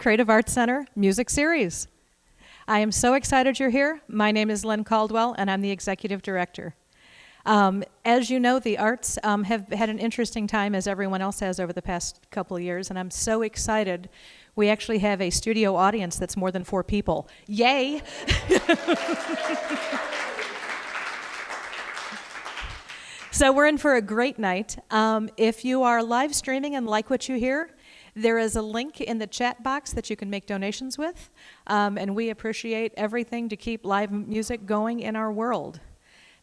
Creative Arts Center Music Series. I am so excited you're here. My name is Lynn Caldwell, and I'm the Executive Director. As you know, the arts have had an interesting time, as everyone else has over the past couple of years, and I'm so excited. We actually have a studio audience that's more than 4 people. Yay! So we're in for a great night. If you are live streaming and like what you hear, there is a link in the chat box that you can make donations with, and we appreciate everything to keep live music going in our world.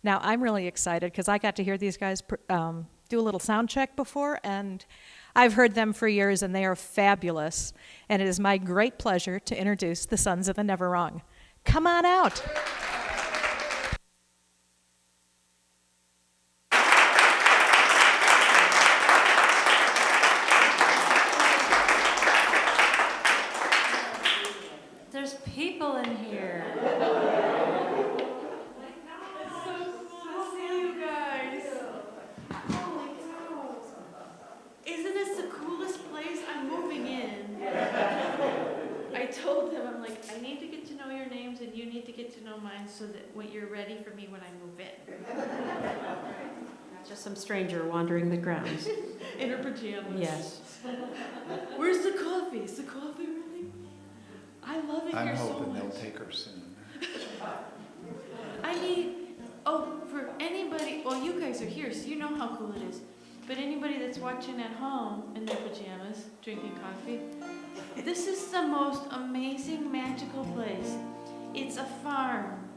Now, I'm really excited because I got to hear these guys do a little sound check before, and I've heard them for years, and they are fabulous. And it is my great pleasure to introduce the Sons of the Never Wrong. Come on out. There's people in here. Isn't this the coolest place? I'm moving in. I told them, I'm like, I need to get to know your names and you need to get to know mine so that when you're ready for me when I move in. Just some stranger wandering the grounds. In her pajamas. Yes. Where's the coffee? Is the coffee ready? I love it I'm here so hoping much. they'll take her soon. I need, for anybody, well, you guys are here, so you know how cool it is. But anybody that's watching at home in their pajamas, drinking coffee, this is the most amazing, magical place. It's a farm.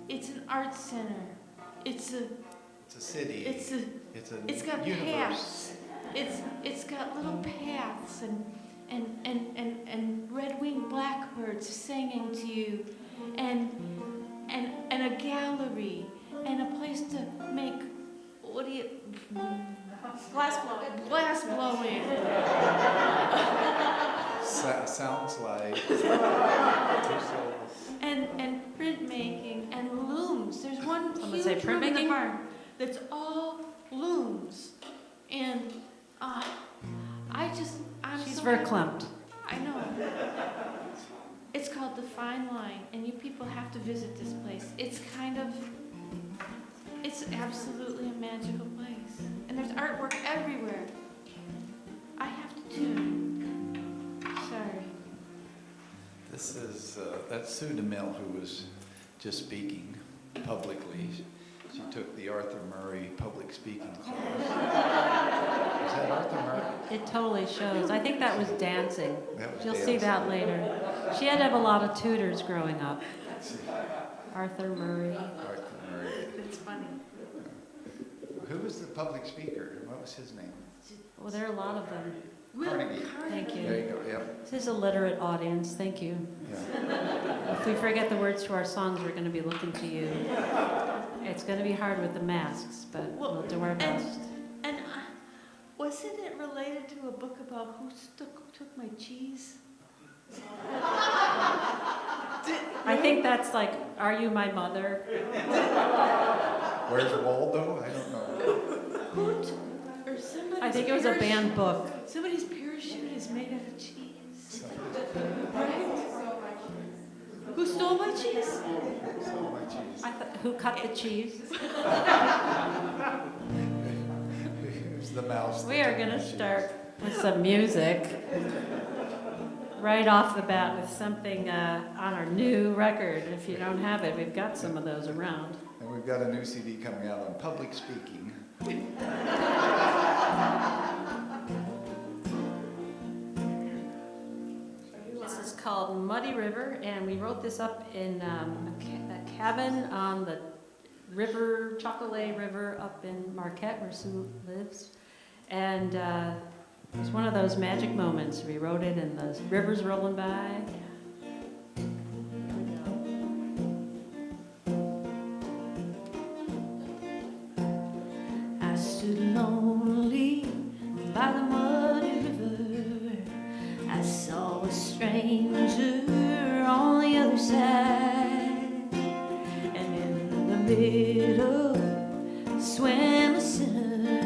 It's an art center. It's a city. It's got universe. paths. It's got little paths and red-winged blackbirds singing to you, and a gallery and a place to make glass blowing. Sounds like. and printmaking and looms. There's one huge say room in the printmaking? barn that's all looms, and I'm She's so verklempt. I know. It's called The Fine Line, and you people have to visit this place. It's absolutely a magical place. And there's artwork everywhere. I have to tune. Sorry. This is, that's Sue DeMille, who was just speaking publicly. She took the Arthur Murray public speaking class. Was that Arthur Murray? It totally shows. I think that was dancing. That was You'll dancing. see that later. She had to have a lot of tutors growing up. Arthur Murray. Arthur Murray. It's funny. Who was the public speaker? What was his name? Well, there are a lot of them. Carnegie. Thank you. There you go, yep. This is a literate audience. Thank you. Yeah. If we forget the words to our songs, we're going to be looking to you. It's going to be hard with the masks, but we'll do our best. And wasn't it related to a book about who took my cheese? I think that's like, Are You My Mother? Where's Waldo? I don't know. Or somebody's I think it was a banned book. Somebody's parachute is made out of cheese. Right? Who stole my cheese? So my cheese. Who cut the cheese? Who's the mouse? We are going to start with some music right off the bat with something on our new record. If you don't have it, we've got some of those around. And we've got a new CD coming out on public speaking. This is called Muddy River, and we wrote this up in a cabin on the river, Chocolate River, up in Marquette, where Sue lives. And it was one of those magic moments. We wrote it, and the river's rolling by. I stood lonely by the muddy river. I saw a stranger on the other side, and in the middle swam a sinner.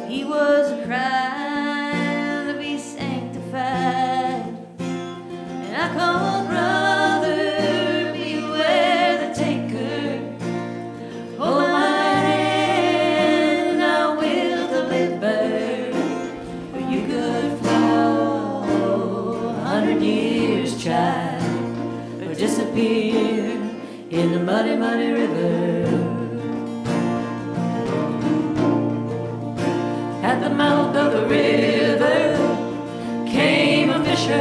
He was crying to be sanctified. 100 years, child, or disappear in the muddy, muddy river. At the mouth of the river came a fisher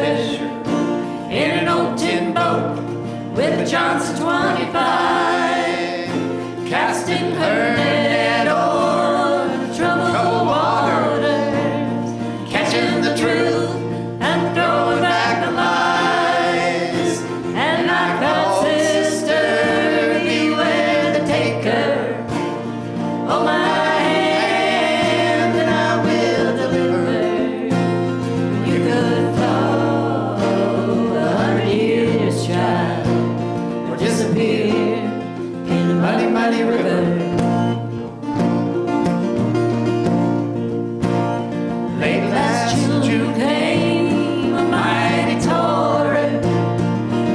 in an old tin boat with a Johnson 25, casting her net o'er the troubled waters, catching the truth and throwing back the lies. And I called, sister, beware the taker. Oh, my hand and I will deliver. You could flow 100 years, child, or disappear in the muddy, muddy river. Late last June came a mighty torrent,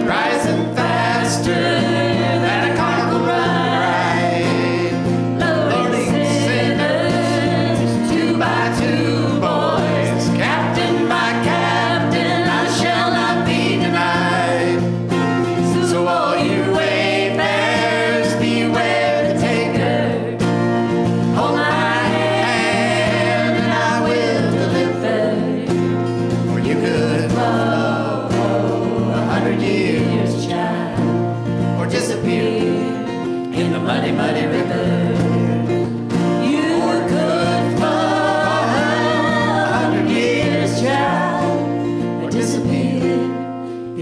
rising faster than a carnival ride, loading sinners 2 by 2 boys, captain by captain, I shall not be denied. So all you wayfarers, beware the taker. Hold my hand and I will deliver. Or you could flow 100 years, child, or disappear in the muddy, muddy river. You could flow 100 years, child, or disappear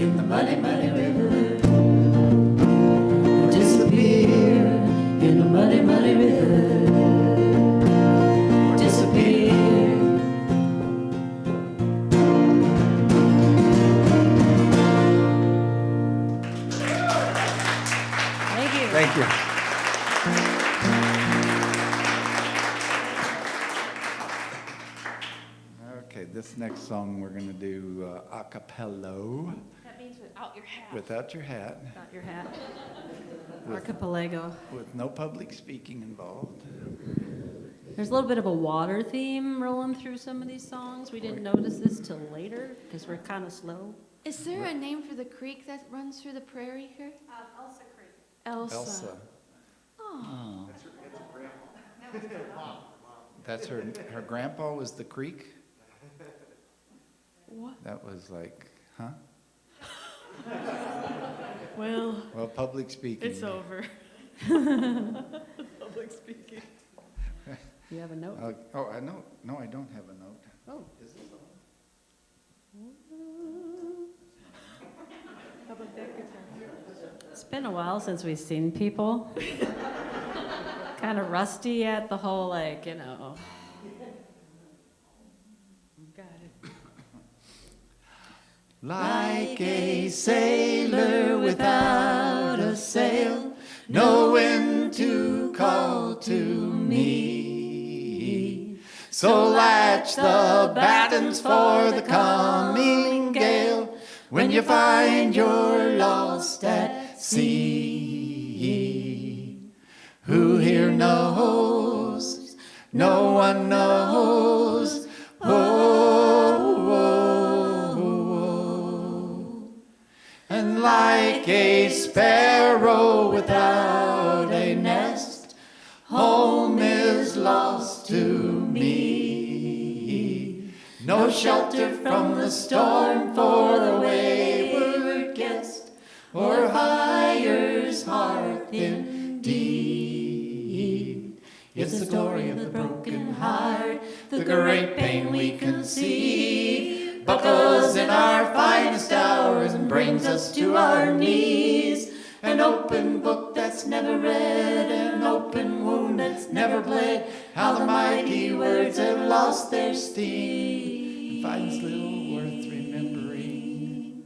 in the muddy, muddy river. Or disappear in the muddy, muddy river. Or disappear. Thank you. Thank you. Okay, this next song we're going to do a cappella, That means without your hat. without your hat, Got your hat. Archipelago. with no public speaking involved. There's a little bit of a water theme rolling through some of these songs. We didn't notice this till later because we're kind of slow. Is there a name for the creek that runs through the prairie here? Elsa Creek. Elsa. Elsa. Oh. That's her grandpa was the creek? What? That was like, huh? Well, Well, public speaking. it's over. Public speaking. You have a note? Oh, I know. No, I don't have a note. Oh. Is this on? It's been a while since we've seen people. Kind of rusty at the whole, like, you know. Got it. Like a sailor without a sail, knowing to call to me. So latch the battens for the coming gale, when you find you're lost at sea. Who here knows? No one knows. And like a sparrow without a nest, home is lost to me. No shelter from the storm for the wayward guest, or fire's hearth indeed. It's the story of the broken heart, the great pain we conceive, buckles in our finest hours and brings us to our knees. An open book that's never read, an open wound that's never bled, how the mighty words have lost their steam, and finds little worth remembering.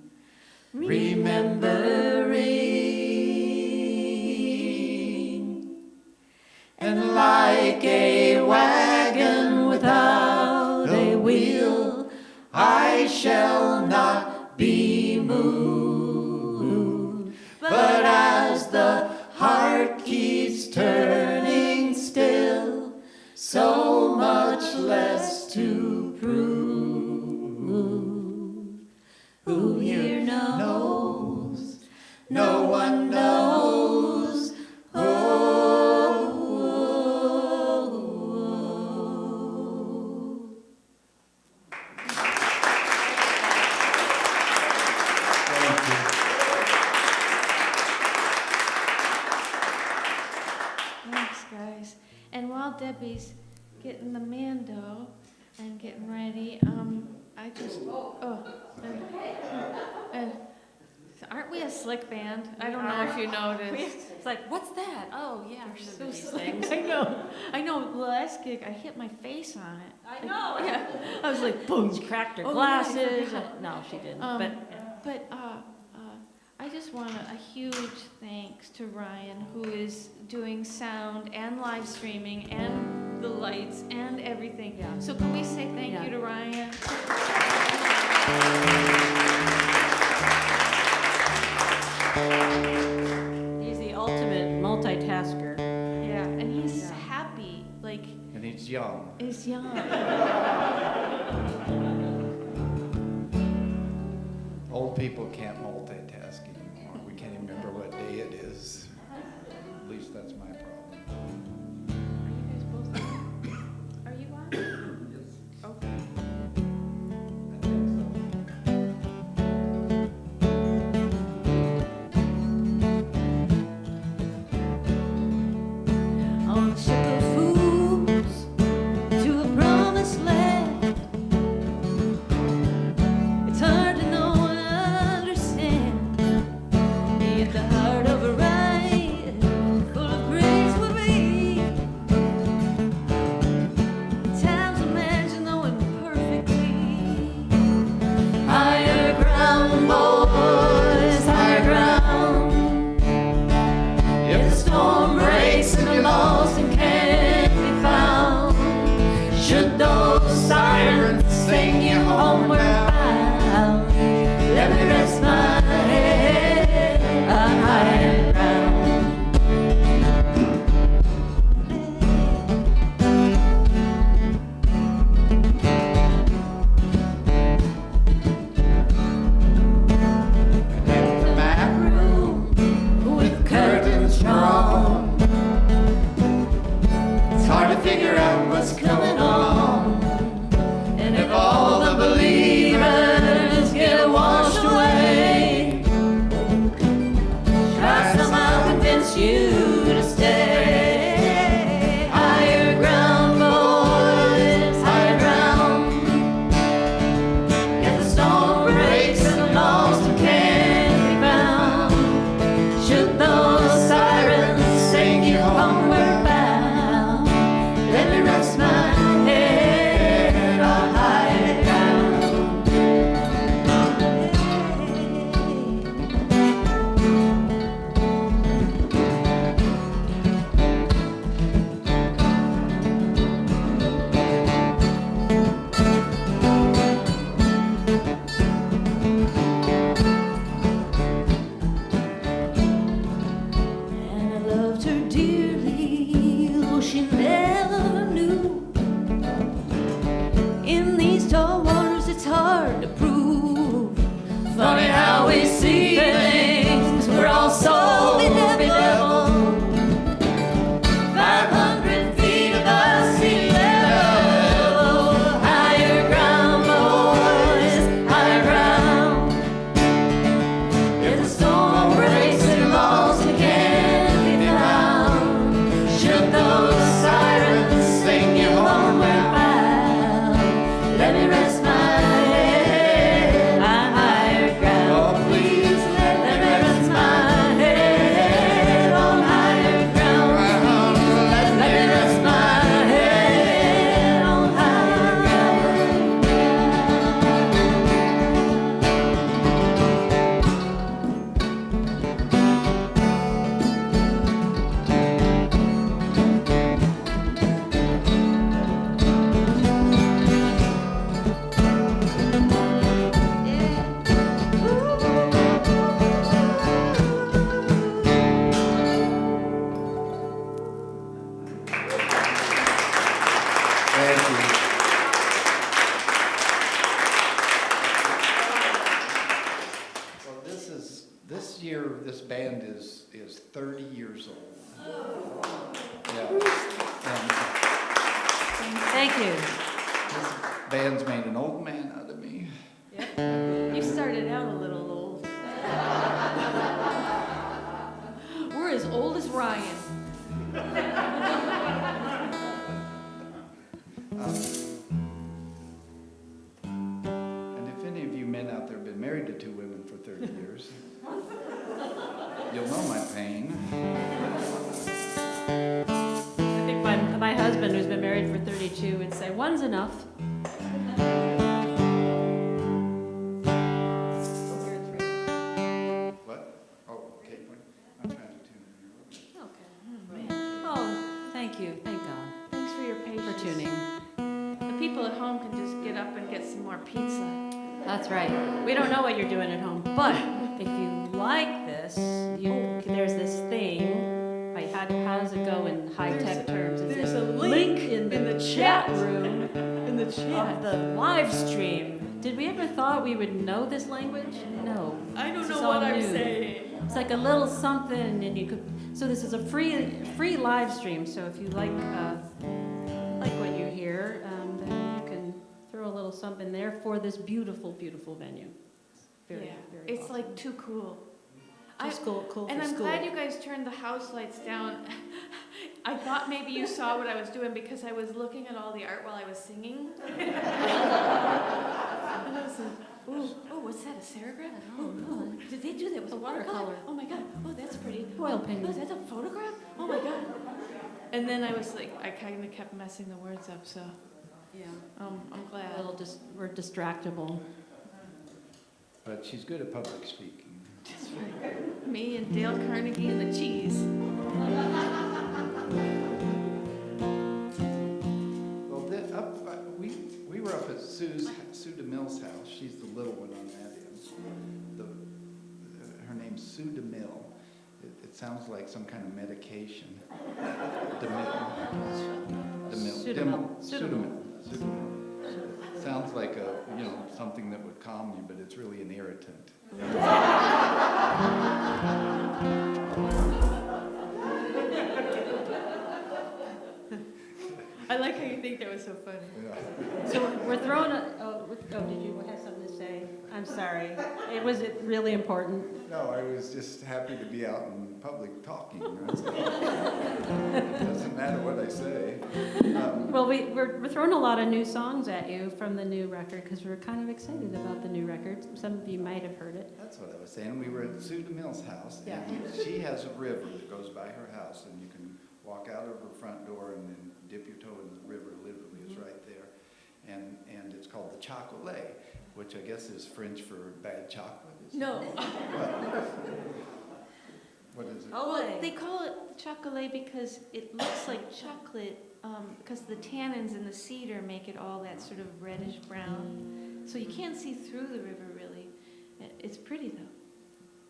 And like a wagon without a wheel, I shall not be moved. But as the heart keeps turning still, so much less to prove. Who here knows? No one knows. Thanks, guys. And while Debbie's getting the mando and getting ready, I just, aren't we a slick band? I don't know if you noticed. It's like, what's that? Oh, yeah. We're so these slick. things. I know. The last gig, I hit my face on it. I know. Yeah, I was like, boom. She cracked her Oh, glasses. yeah, I forgot. No, she didn't. But I just want a huge thanks to Ryan, who is doing sound and live streaming and the lights and everything. Yeah. So can we say thank Yeah. you to Ryan? He's the ultimate multitasker. Yeah, and he's Yeah. happy, like And he's young. he's young. Old people can't multitask anymore. We can't even remember what day it is. At least that's my problem. Are you guys both on? Are you on? Yes. Okay. I think so. On a ship of fools to a promised land. It's hard to know and understand. Be at the heart of a ride full of grace this year, this band is 30 years old. Yeah. And Thank you. this band's made an old man out of me. You started out a little old. We're as old as Ryan. And if any of you men out there have been married to 2 women for 30 years, you'll know my pain. I think my husband, who's been married for 32, would say, one's enough. What? Oh, okay. I'm trying to tune in here. Okay. Oh, thank you. Thank God Thanks for your patience. for tuning. The people at home can just get up and get some more pizza. That's right. We don't know what you're doing at home, but if you like this, there's this thing. Like, how does it go in high-tech terms? There's a link in in the the chat chat. room In the of the live stream. Did we ever thought we would know this language? No. I don't This know is what all I'm new. saying. It's like a little something, and you could. So this is a free live stream. So if you like what you hear, then you can throw a little something there for this beautiful, beautiful venue. It's very, very. It's awesome. like too cool. Just cool And for I'm school. glad you guys turned the house lights down. I thought maybe you saw what I was doing because I was looking at all the art while I was singing. And I was like, oh, what's that, a serigraph? Oh, did they do that with A watercolor? watercolor. Oh my God, oh, that's pretty. Oil painting. Oh, that's a photograph? Oh my God. And then I was like, I kind of kept messing the words up, so Yeah. I'm glad. We're distractible. But she's good at public speaking. That's right. Me and Dale Carnegie and the cheese. Well, we were up at Sue DeMille's house. She's the little one on that end. Her name's Sue DeMille. It sounds like some kind of medication. Sudamil. Sounds like something that would calm you, but it's really an irritant. I like how you think that was so funny. Yeah. So we're throwing did you have something to say? I'm sorry. Was it really important? No, I was just happy to be out in public talking. It doesn't matter what I say. Well, we're throwing a lot of new songs at you from the new record because we're kind of excited about the new record. Some of you might have heard it. That's what I was saying. We were at Sue DeMille's house, Yeah. and she has a river that goes by her house, and you can walk out of her front door and then dip your toe in the river. Literally, it's right there, and it's called the chocolat, which I guess is French for bad chocolate. No. What is it? Oh, Well, they call it chocolate because it looks like chocolate because the tannins in the cedar make it all that sort of reddish brown. So you can't see through the river really. It's pretty though.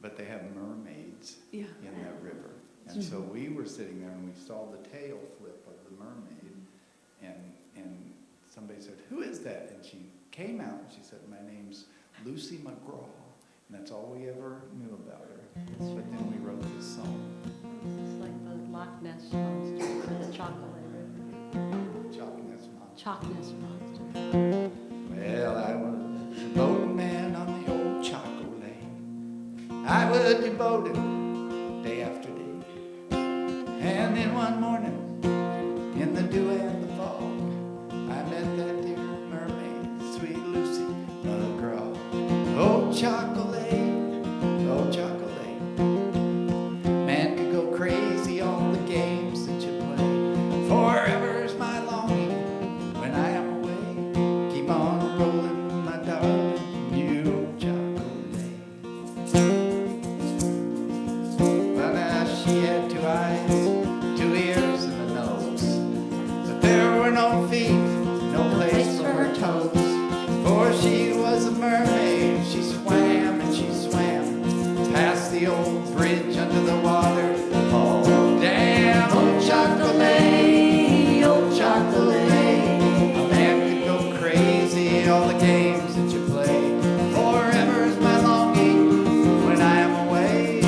But they have mermaids Yeah. in that river, and so we were sitting there and we saw the tail flip of the mermaid, and somebody said, "Who is that?" And she came out and she said, "My name's Lucy McGraw," and that's all we ever knew about her. But then we wrote this song, It's like the Loch Ness monster for the chocolate river. Chalk Ness Monster. Loch Ness monster. Well, I was a boating man on the old chocolate. I was devoted day after day. And then one morning, in the dew and the fog, I met that dear mermaid, sweet Lucy McGraw. Oh, chocolate, oh, chocolate. Man could go crazy on the games that you play. Forever's my longing when I am away. Keep on rolling, my darling, you chocolate. Well, now she had 2 eyes, 2 ears, and a nose. But there were no feet, no place for her toes. For she was a mermaid, she swam and she swam past the old bridge under the water. Oh, damn, old chocolate, old chocolate. A man could go crazy, all the games that you play. Forever is my longing when I am away.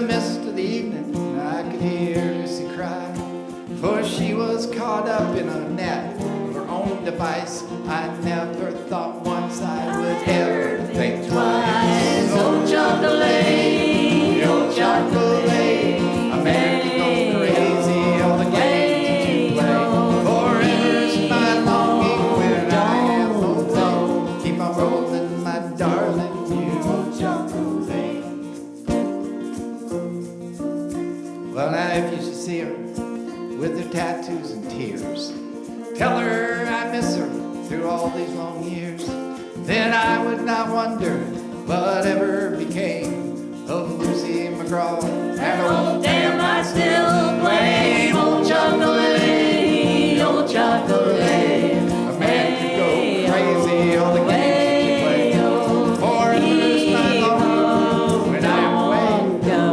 mist of the evening, I could hear Lucy cry, for she was caught up in a net of her own device. I never thought once I would ever think twice. Oh, chocolate, oh, chocolate, a man can go crazy, all the games that you play. Forever's my longing when I am old. Keep on rolling, my darling, you chocolate. Well, now if you should see her with her tattoos and tears, tell her I miss her through all these long years. Then I would not wonder whatever became of Lucy McGraw. And oh, damn, I still blame old chocolate, old chocolate. A man could go crazy, all the games that you play. Forever's my longing when I'm away.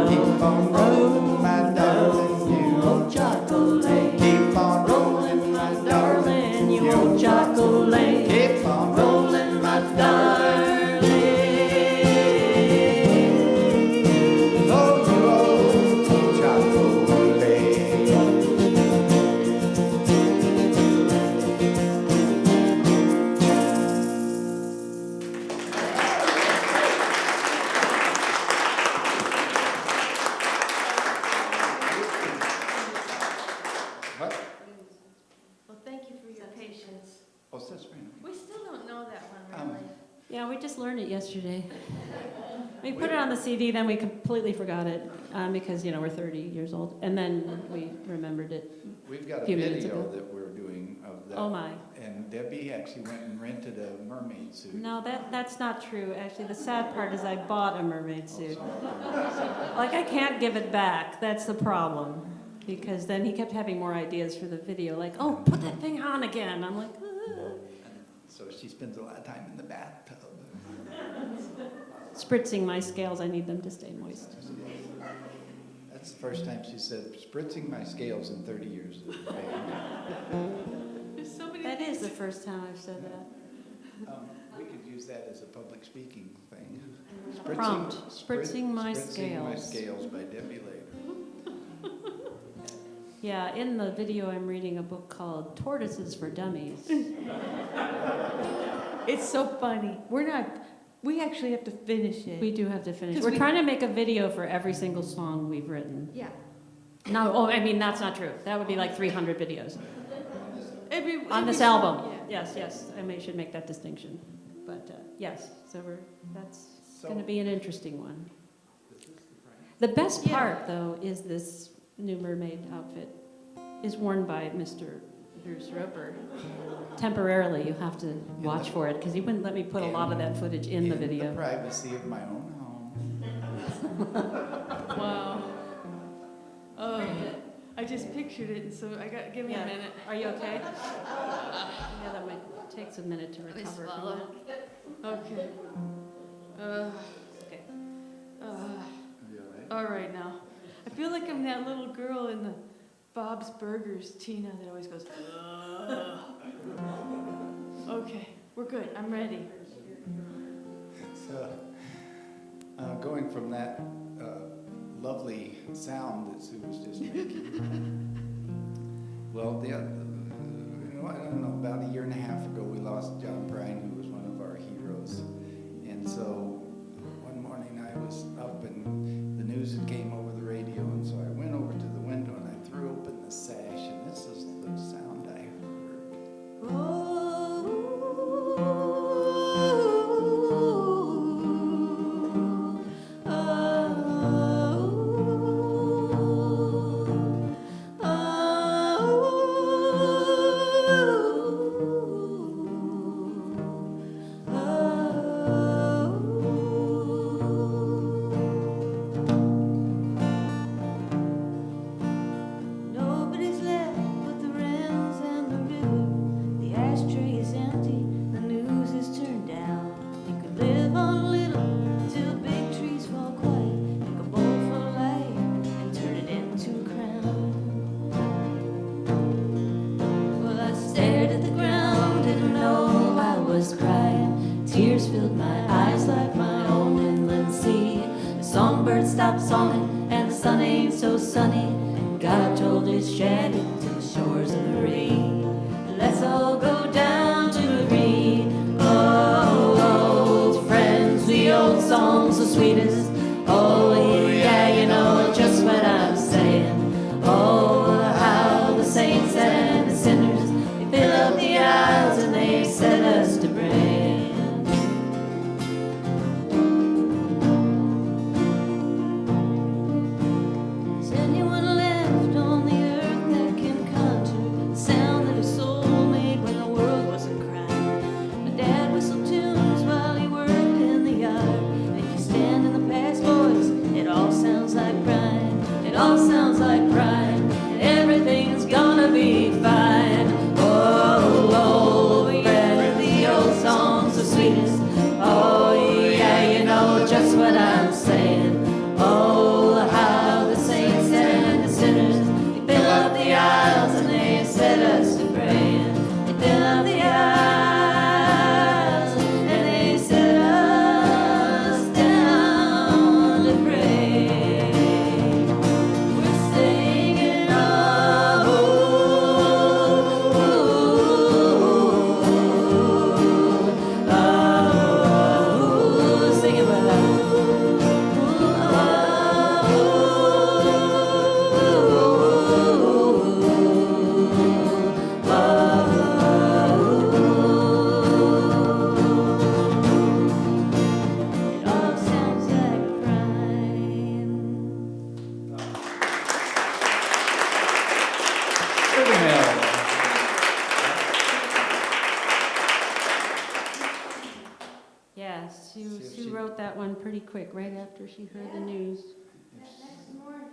Keep on rolling, my darling, you old chocolate. Keep on rolling, my darling, you old chocolate. Keep on rolling, my darling. Oh, you old chocolate. What? Well, thank you for your patience. Oh, that's right. We still don't know that one really. Yeah, we just learned it yesterday. We put it on the CD, then we completely forgot it because, we're 30 years old. And then we remembered it. We've got a Few minutes video ago. that we're doing of that. Oh, my. And Debbie actually went and rented a mermaid suit. No, that's not true. Actually, the sad part is I bought a mermaid suit. Like, I can't give it back. That's the problem. Because then he kept having more ideas for the video. Like, oh, put that thing on again. I'm like, So she spends a lot of time in the bathtub. spritzing my scales. I need them to stay moist. That's the first time she said, spritzing my scales in 30 years. There's so many That is things. the first time I've said that. We could use that as a public speaking thing. Prompt, spritzing my Spritzing my scales. scales by Debbie Later. Yeah, in the video I'm reading a book called Tortoises for Dummies. It's so funny. We actually have to finish it. We do have to finish. 'Cause We're we- trying to make a video for every single song we've written. Yeah. No, that's not true. That would be like 300 videos. On this song, album. yeah. Yes, and we should make that distinction. But yes, so that's So- going to be an interesting one. The best Yeah. part, though, is this new mermaid outfit is worn by Mr. Bruce Roper. Temporarily, you have to watch for it because he wouldn't let me put a lot of that footage in the video. In the privacy of my own home. Wow. Oh, I just pictured it, and so give me a minute. Are you okay? Yeah, that might take a minute to Let me recover from swallow. that. Okay. Okay. All right now. I feel like I'm that little girl in the Bob's Burgers, Tina, that always goes, ugh. Okay, we're good. I'm ready. So, going from that lovely sound that Sue was just making, well, I don't know, about a year and a half ago, we lost John Bryan, who was one of our heroes. And so, one morning I was up and the news had came over the radio, and so I went over to the window and I threw open the sash, and this is the sound I heard. Nobody's left but the wrens and the river. The ashtray is empty, the news is turned down. You can live on a little till big trees fall quiet. Make a bowl full of light and turn it into a crown. Well, I stared at the ground, didn't know I was crying. Tears filled my eyes like my own inland sea. The songbird stopped songing and sun ain't so sunny, and God told his Shaggy to the shores of Marie. Let's all go down to Marie. Oh, old friends, the old song's the sweetest. Oh, yeah, you know just what I'm saying. Oh, how the saints and the sinners, they fill up the aisles and they set us to praying. Is anyone left on the earth that can conjure the sound that his soul made when the world wasn't crying? My dad whistled tunes while he worked in the yard. And if you stand in the past, boys, it all sounds like crying. It all sounds like crying. And everything's gonna be fine. Oh, Fred, the old song's the sweetest. Oh, yeah, you know just what I'm saying. Oh, how the saints and the sinners, they fill up the aisles and they set us to praying. They fill up the aisles and they set us down to pray. We're singing, oh, sing it with us. It all sounds like crying. Sue DeMille. Yeah, See if Sue she- wrote that one pretty quick, right after she heard the news. That next morning,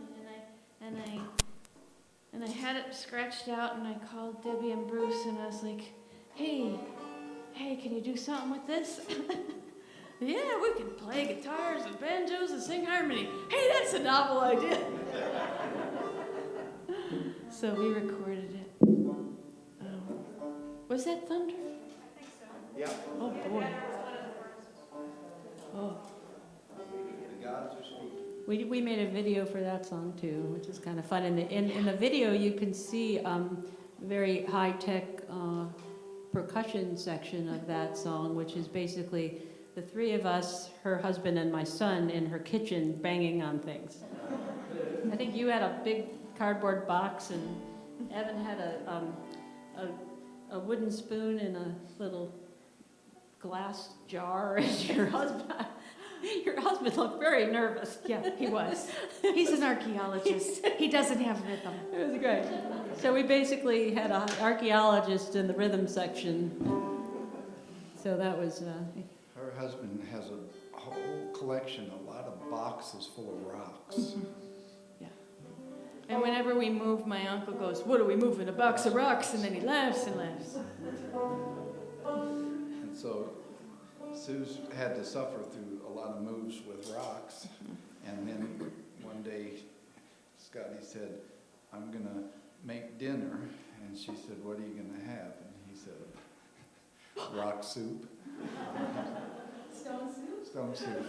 and I had it scratched out, and I called Debbie and Bruce, and I was like, hey, can you do something with this? Yeah, we can play guitars and banjos and sing harmony. Hey, that's a novel idea. So we recorded it. Was that thunder? I think so. Yeah. Oh boy. Oh. We made a video for that song too, which is kind of fun. In the video, you can see very high-tech percussion section of that song, which is basically the three of us, her husband and my son, in her kitchen banging on things. I think you had a big cardboard box, and Evan had a wooden spoon in a little glass jar, and your husband looked very nervous. Yeah, he was. He's an archaeologist. He doesn't have rhythm. It was great. So we basically had an archaeologist in the rhythm section. So that was... Her husband has a whole collection, a lot of boxes full of rocks. Yeah. And whenever we move, my uncle goes, "What are we moving? A box of rocks?" And then he laughs and laughs. And so Sue's had to suffer through a lot of moves with rocks. And then one day, Scotty said, "I'm going to make dinner." And she said, "What are you going to have?" And he said, "Rock soup." Stone soup? Stone soup.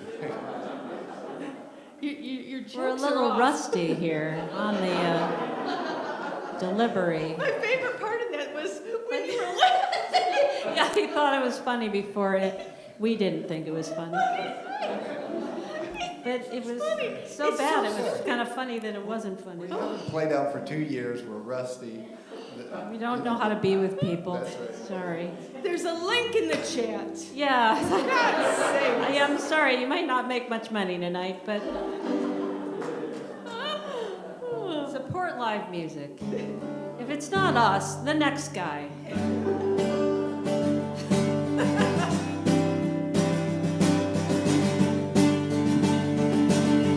Your jokes We're a are little awesome. rusty here on the delivery. My favorite part of that was when you were laughing. Yeah, he thought it was funny before it. We didn't think it was funny. But it was so It's bad, so it was kind of funny that it wasn't funny. Played out for 2 years. We're rusty. We don't know how to be with people. That's right. Sorry. There's a link in the chat. Yeah. God's sake. I'm sorry, you might not make much money tonight, but support live music. If it's not us, the next guy.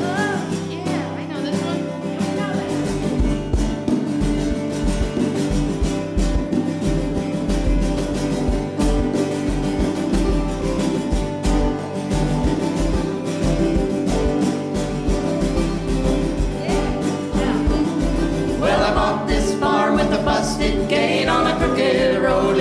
Oh, yeah, I know this one. I know that. Well, I'm off this farm with a busted gate on a crooked road.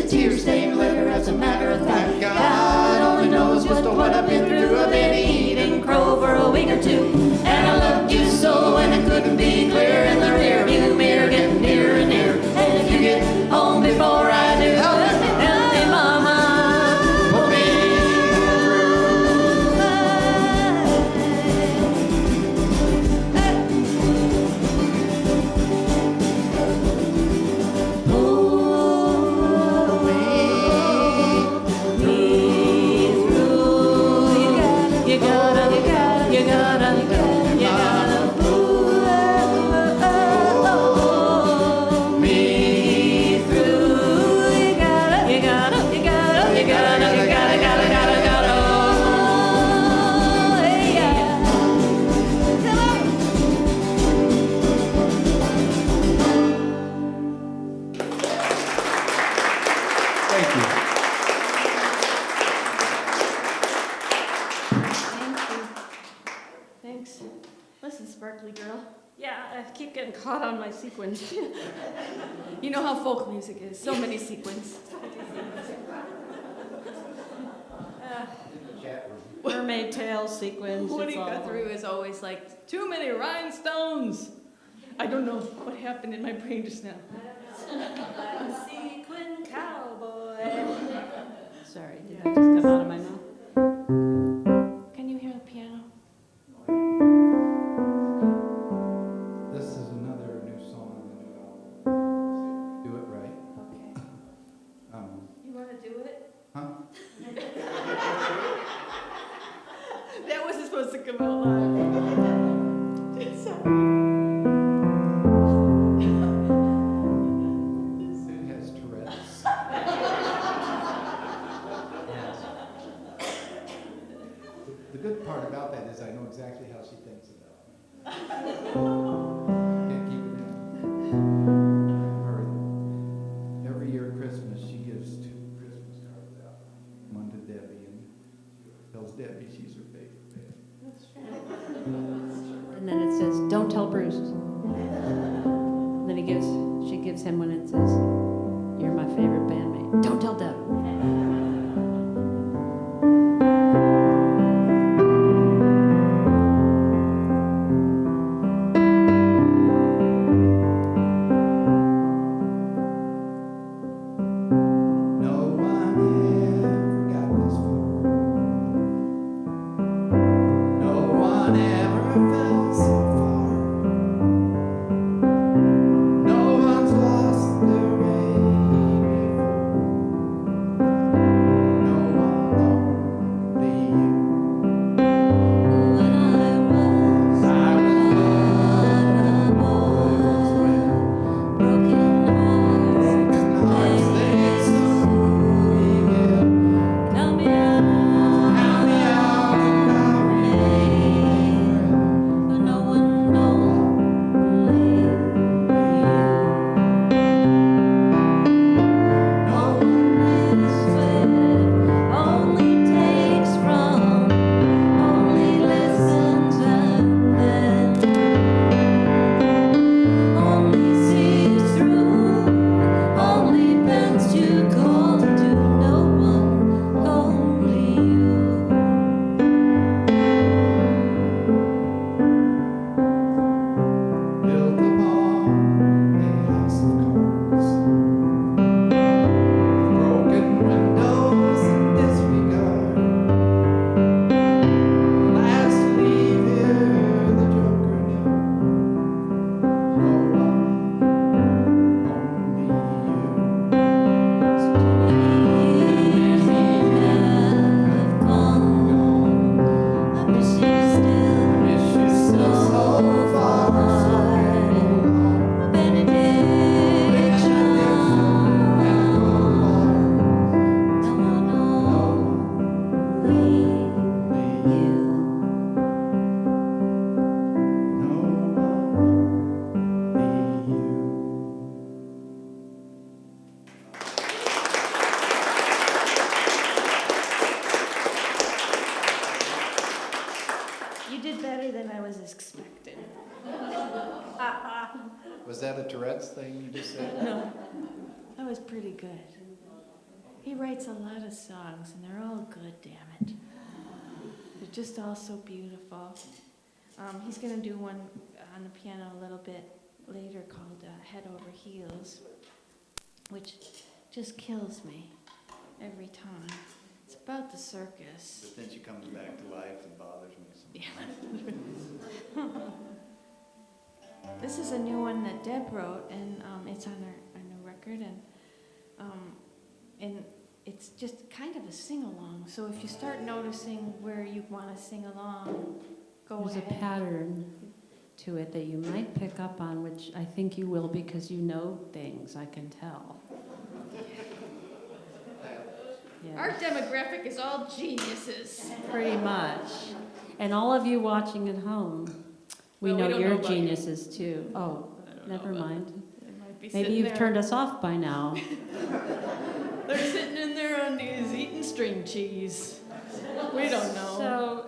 a tear-stained letter, as a matter of fact. God only knows just what I've been through. I've been eating crow for a week or two, and I loved you so, and it couldn't be clear. In the rearview mirror, getting nearer and nearer. And if you get home before I do, help me, mama, pull me caught on my sequins. You know how folk music is. So many sequins. Mermaid tail sequins. Woody Guthrie is always like, too many rhinestones. I don't know what happened in my brain just now. A sequin cowboy. Sorry, did that just come out of my mouth? Can you hear the piano? This is another new song on the new album. Do it right. Okay. Um, You want to do it? huh? That wasn't supposed to come out loud. It's It has Tourette's. The good part about that is I know exactly how she thinks about me. Can't keep it in. Every year at Christmas, she gives 2 Christmas cards out. One to Debbie, and tells Debbie she's her favorite band. And then it says, "Don't tell Bruce." And then she gives him one and it says, "You're my favorite bandmate. Don't tell Deb." No one ever got this far. No one ever fell so far. No one's lost their way before. No one, only you. When I was Silence when broken hearts, hearts they slowly get. count me out, Count me out and I'll remain. but no one only you. No one This way only takes from, only listens and then only sees through, only bends to call to no one, only you. built upon a house of cards, broken windows and disregard. Last to leave here, the Joker knew. No one, only you. Years have gone, I miss you still, Miss you so far, so long. benediction. No one only you. No one, only you. You did better than I was expecting. Was that a Tourette's thing you just said? No, that was pretty good. He writes a lot of songs, and they're all good, damn it. They're just all so beautiful. He's going to do one on the piano a little bit later called Head Over Heels, which just kills me every time. It's about the circus. But then she comes back to life and bothers me Yeah. This is a new one that Deb wrote, and it's on our new record, and it's just kind of a sing-along. So if you start noticing where you want to sing along, go There's ahead. a pattern to it that you might pick up on, which I think you will because you know things, I can tell. Yeah. Our demographic is all geniuses. Pretty much. And all of you watching at home, we Well, we know don't you're know about you. geniuses too. Oh, I don't never know about mind. They might be Maybe sitting you've there. turned us off by now. They're sitting in their undies eating string cheese. We don't know. So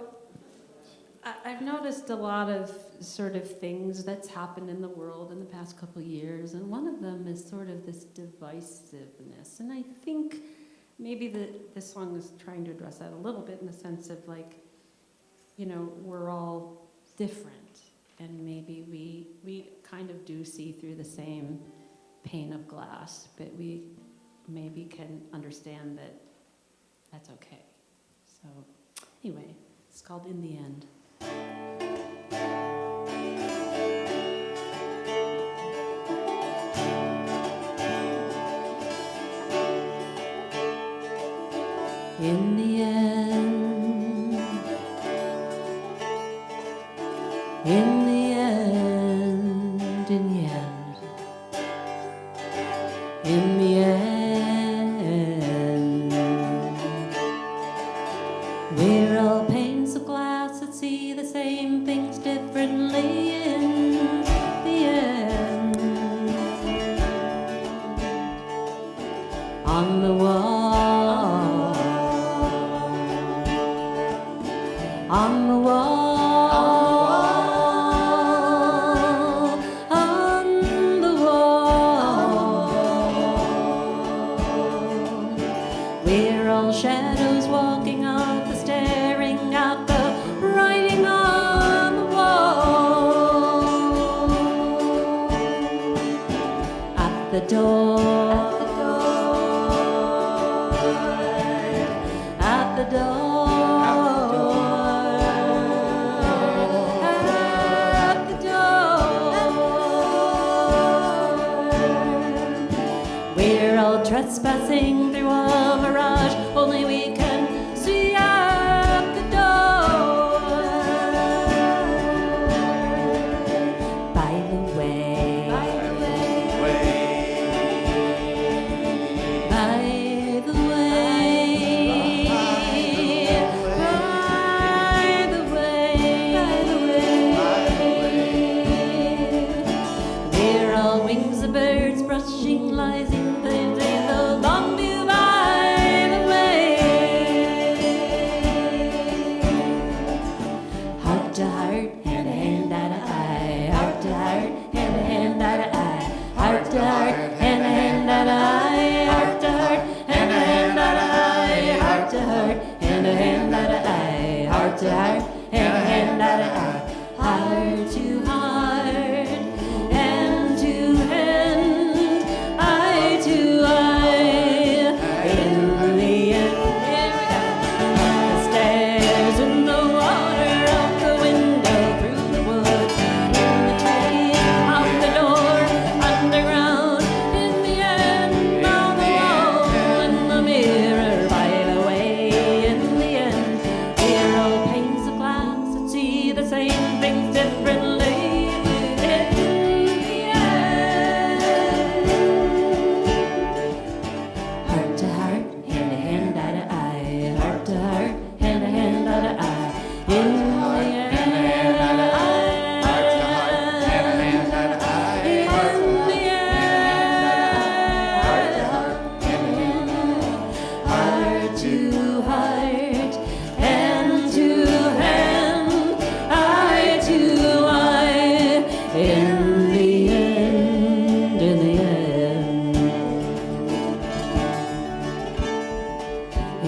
I've noticed a lot of sort of things that's happened in the world in the past couple of years, and one of them is sort of this divisiveness. And I think maybe this song is trying to address that a little bit in the sense of like, you know, we're all different, and maybe we kind of do see through the same pane of glass, but we maybe can understand that that's okay. So anyway, it's called In the End. In the end, in the end, in the end, in the end, we're all panes of glass that see the same things differently. In the end, on the wall. On the wall, on the wall, we're all shadows walking up the staring at the writing on the wall, at the door, at the door. Trespassing through a mirage, only we can see at the door. By the way, by the way, by the way, we're all wings of birds brushing lies in the long view by the way. Heart to heart, hand to hand, eye to eye. Heart to heart, hand to hand, eye to eye. Heart to heart, hand to hand, eye to eye. Heart to heart,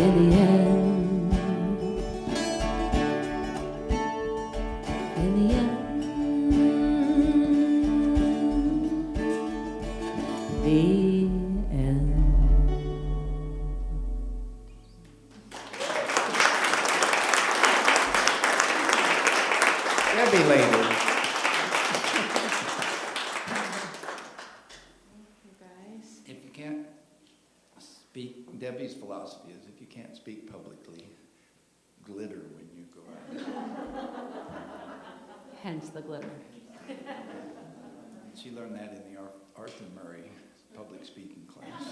in the end. In the end. The end. Debbie later. You guys. If you can't speak, Debbie's philosophy is if you can't speak publicly, glitter when you go out. Hence the glitter. She learned that in the Arthur Murray public speaking class.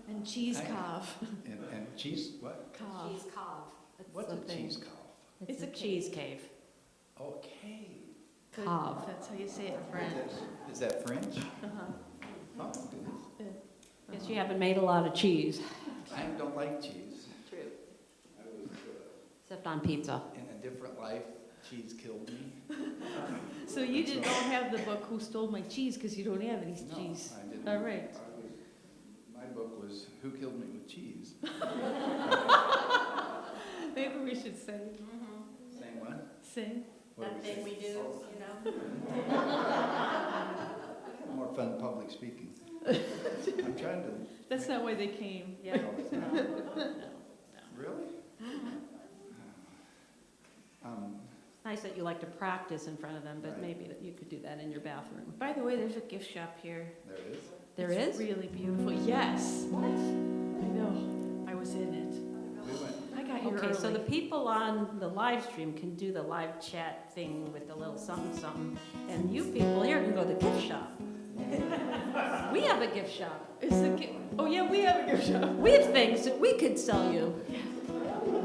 And cheese Hey. cob. And cheese, what? Cob. Cheese cove. It's What's the a thing. cheese cob? It's It's a a cheese cave. Okay. Cob. That's how you say it in French. Is that French? Uh-huh. Oh, goodness. Guess you haven't made a lot of cheese. I don't like cheese. True. Except on pizza. In a different life, cheese killed me. So you don't have the book Who Stole My Cheese because you don't have any No, cheese. I didn't. All right. My book was Who Killed Me with Cheese? Maybe we should sing. Same one? Sing. What do we say? we do, you know? More fun public speaking. I'm trying to. That's not why they came. Yeah. Oh, it's not. Really? Nice that you like to practice in front of them, but maybe that you could do that in your bathroom. By the way, there's a gift shop here. There it is. There It's is? really beautiful. Yes. What? I know. I was in it. We went. I got here Okay, so the early. people on the live stream can do the live chat thing with the little something something, and you people here can go to the gift shop. We have a gift shop. Is the gift? Oh yeah, we have a gift shop. We have things that we could sell you.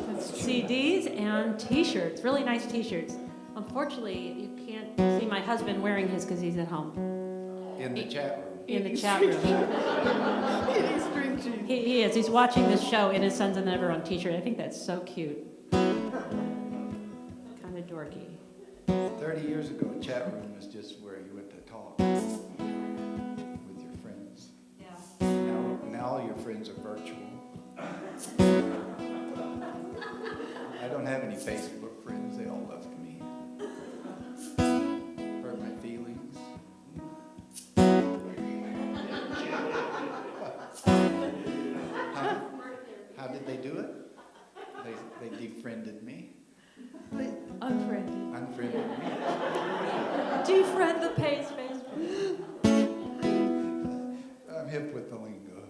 That's true. CDs and t-shirts, really nice t-shirts. Unfortunately, you can't see my husband wearing his because he's at home In the chat room. in the chat room. Eating string cheese. He is. He's watching this show in his Sons of Never on t-shirt. I think that's so cute. Kind of dorky. 30 years ago, a chat room was just where you went to talk with your friends. Yeah. Now all your friends are virtual. I don't have any Facebook friends. They all left me. Hurt my feelings. How did they do it? They defriended me. Unfriended. Unfriended me. Defriend the page Facebook. I'm hip with the lingo.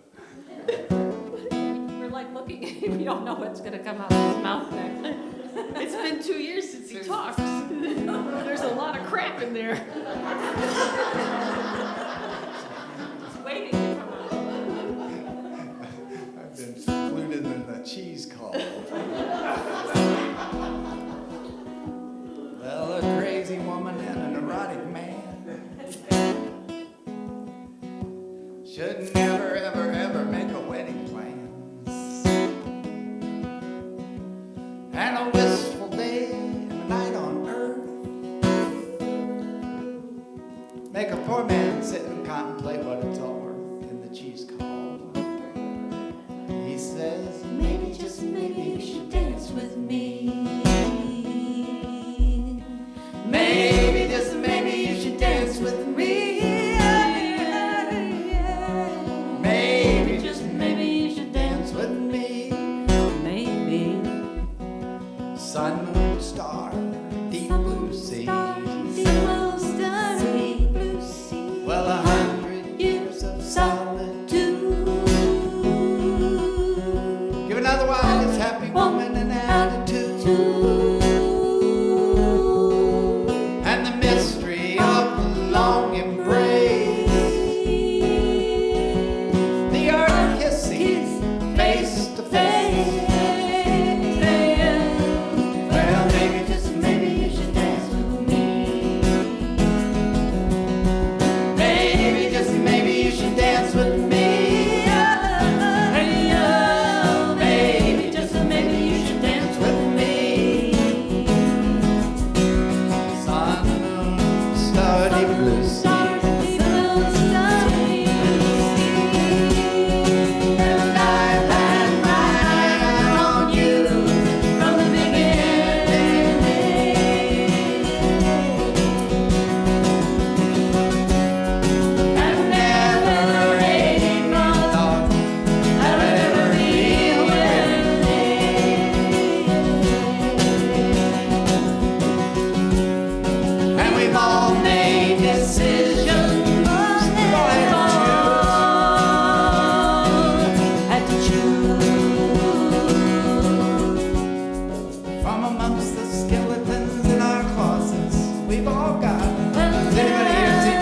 We're like looking at him. We don't know what's going to come out of his mouth next. It's been 2 years since he talked. There's a lot of crap in there. He's waiting to come out. I've been secluded in the cheese call. Well, a crazy woman and a neurotic man should never, ever, ever make a wedding plan. And a wistful day and a night on earth make a poor man sit and contemplate what it's all worth in the cheese call. He says, Maybe, just maybe, you should dance with me. maybe, just maybe you should dance with me. Maybe, just maybe you should dance with me. Maybe. Sun, moon, star, deep blue sea. Well, 100 years of solitude. Give it up.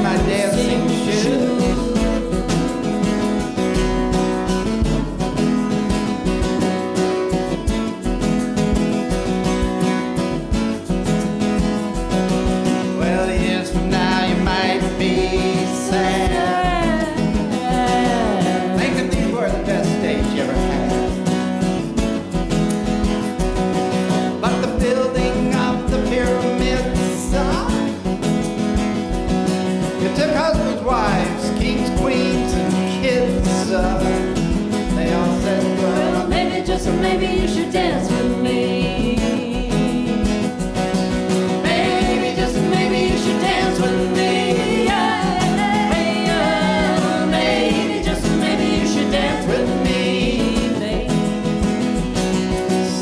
my dancing shoes. Well, years from now you might be sad, thinking these were the best days you ever had. But the building of the pyramids, it took husbands, wives, kings, queens, and kids. They all said, well, Maybe, just maybe you should dance with me. Maybe, just maybe you should dance with me. Yeah. Maybe, just maybe you should dance with me.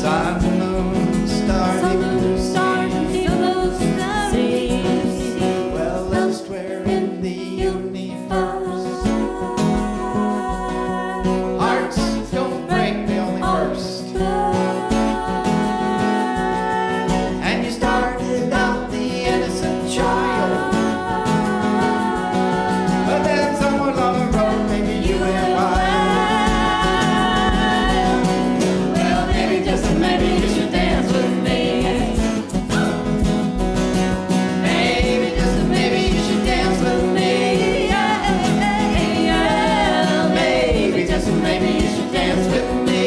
sun, moon, stars, well, elsewhere in the universe, hearts don't break, they only burst. And you started out the innocent child, but then somewhere along the road, maybe you went wild. Well, maybe, just maybe you should dance with me. Maybe, just maybe you should dance with me. Maybe, just maybe you should dance with me.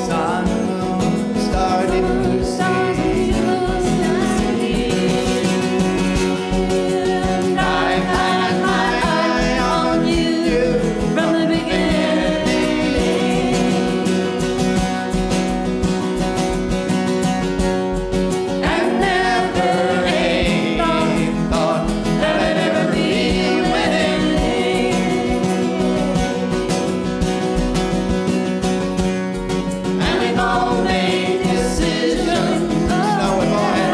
Sun, moon, starry blue sea. I had my eye on you from the beginning. And never a thought that I'd ever be winning. And we've all made decisions, now we've all had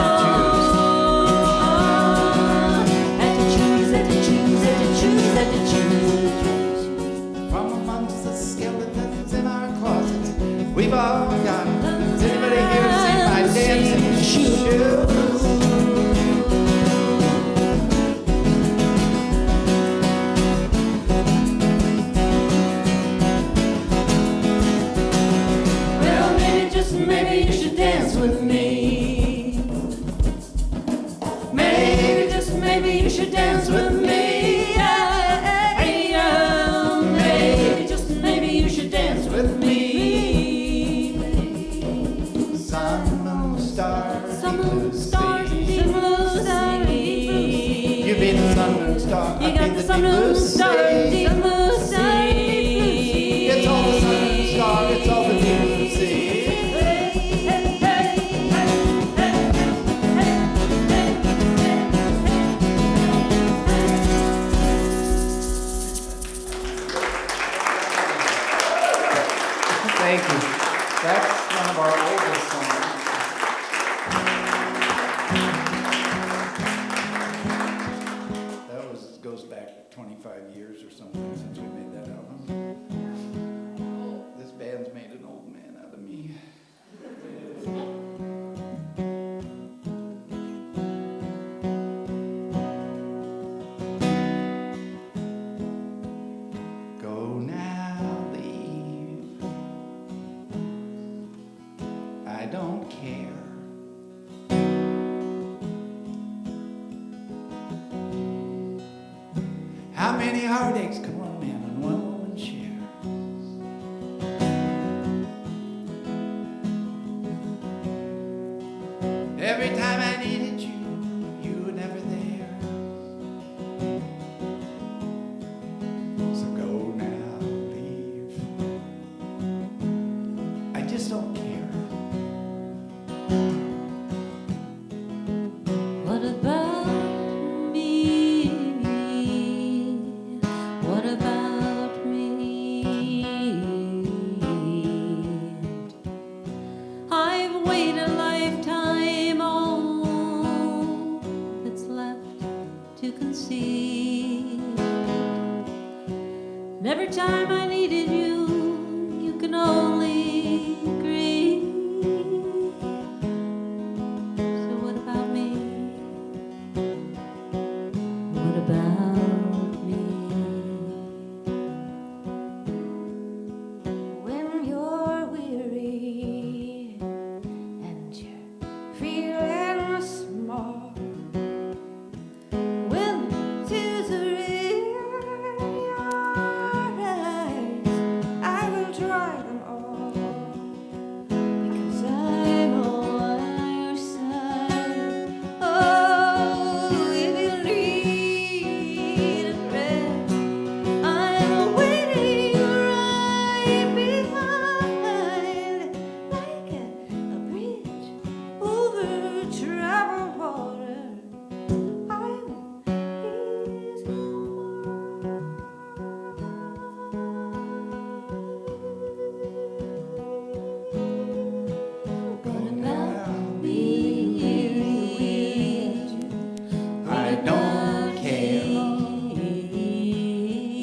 to choose. From amongst the skeletons in our closets, we've all got. Has anybody here seen my dancing shoes? Well, maybe, just maybe you should dance with me. Maybe, just maybe you should dance with me. Maybe, just maybe you should dance with me. Sun, moon, stars, Some blue stars, sea. deep blue sea. You be the sun, moon, star. You I got be the the sun, deep blue moon, star, sea. deep blue sea. It's all the sun, moon, star. It's all the deep blue sea. Thank you. That's one of our oldest songs. That goes back 25 years or something since we made that album. This band's made an old man out of me. Go now, leave. I don't care. How many heartaches can one man and one woman share? Every time I needed you, you were never there. So go now, leave. I just don't care. What about me? What about me? I've waited a lifetime, all that's left to concede. And every time I needed you, you can only grieve. So what about me? What about me? When you're weary and you're feeling small, when tears are in your eyes, I will dry them all, because I'm on your side. Oh, if you need a friend, I'm waiting right behind, like a bridge over troubled water. I will ease your What about me? I don't care.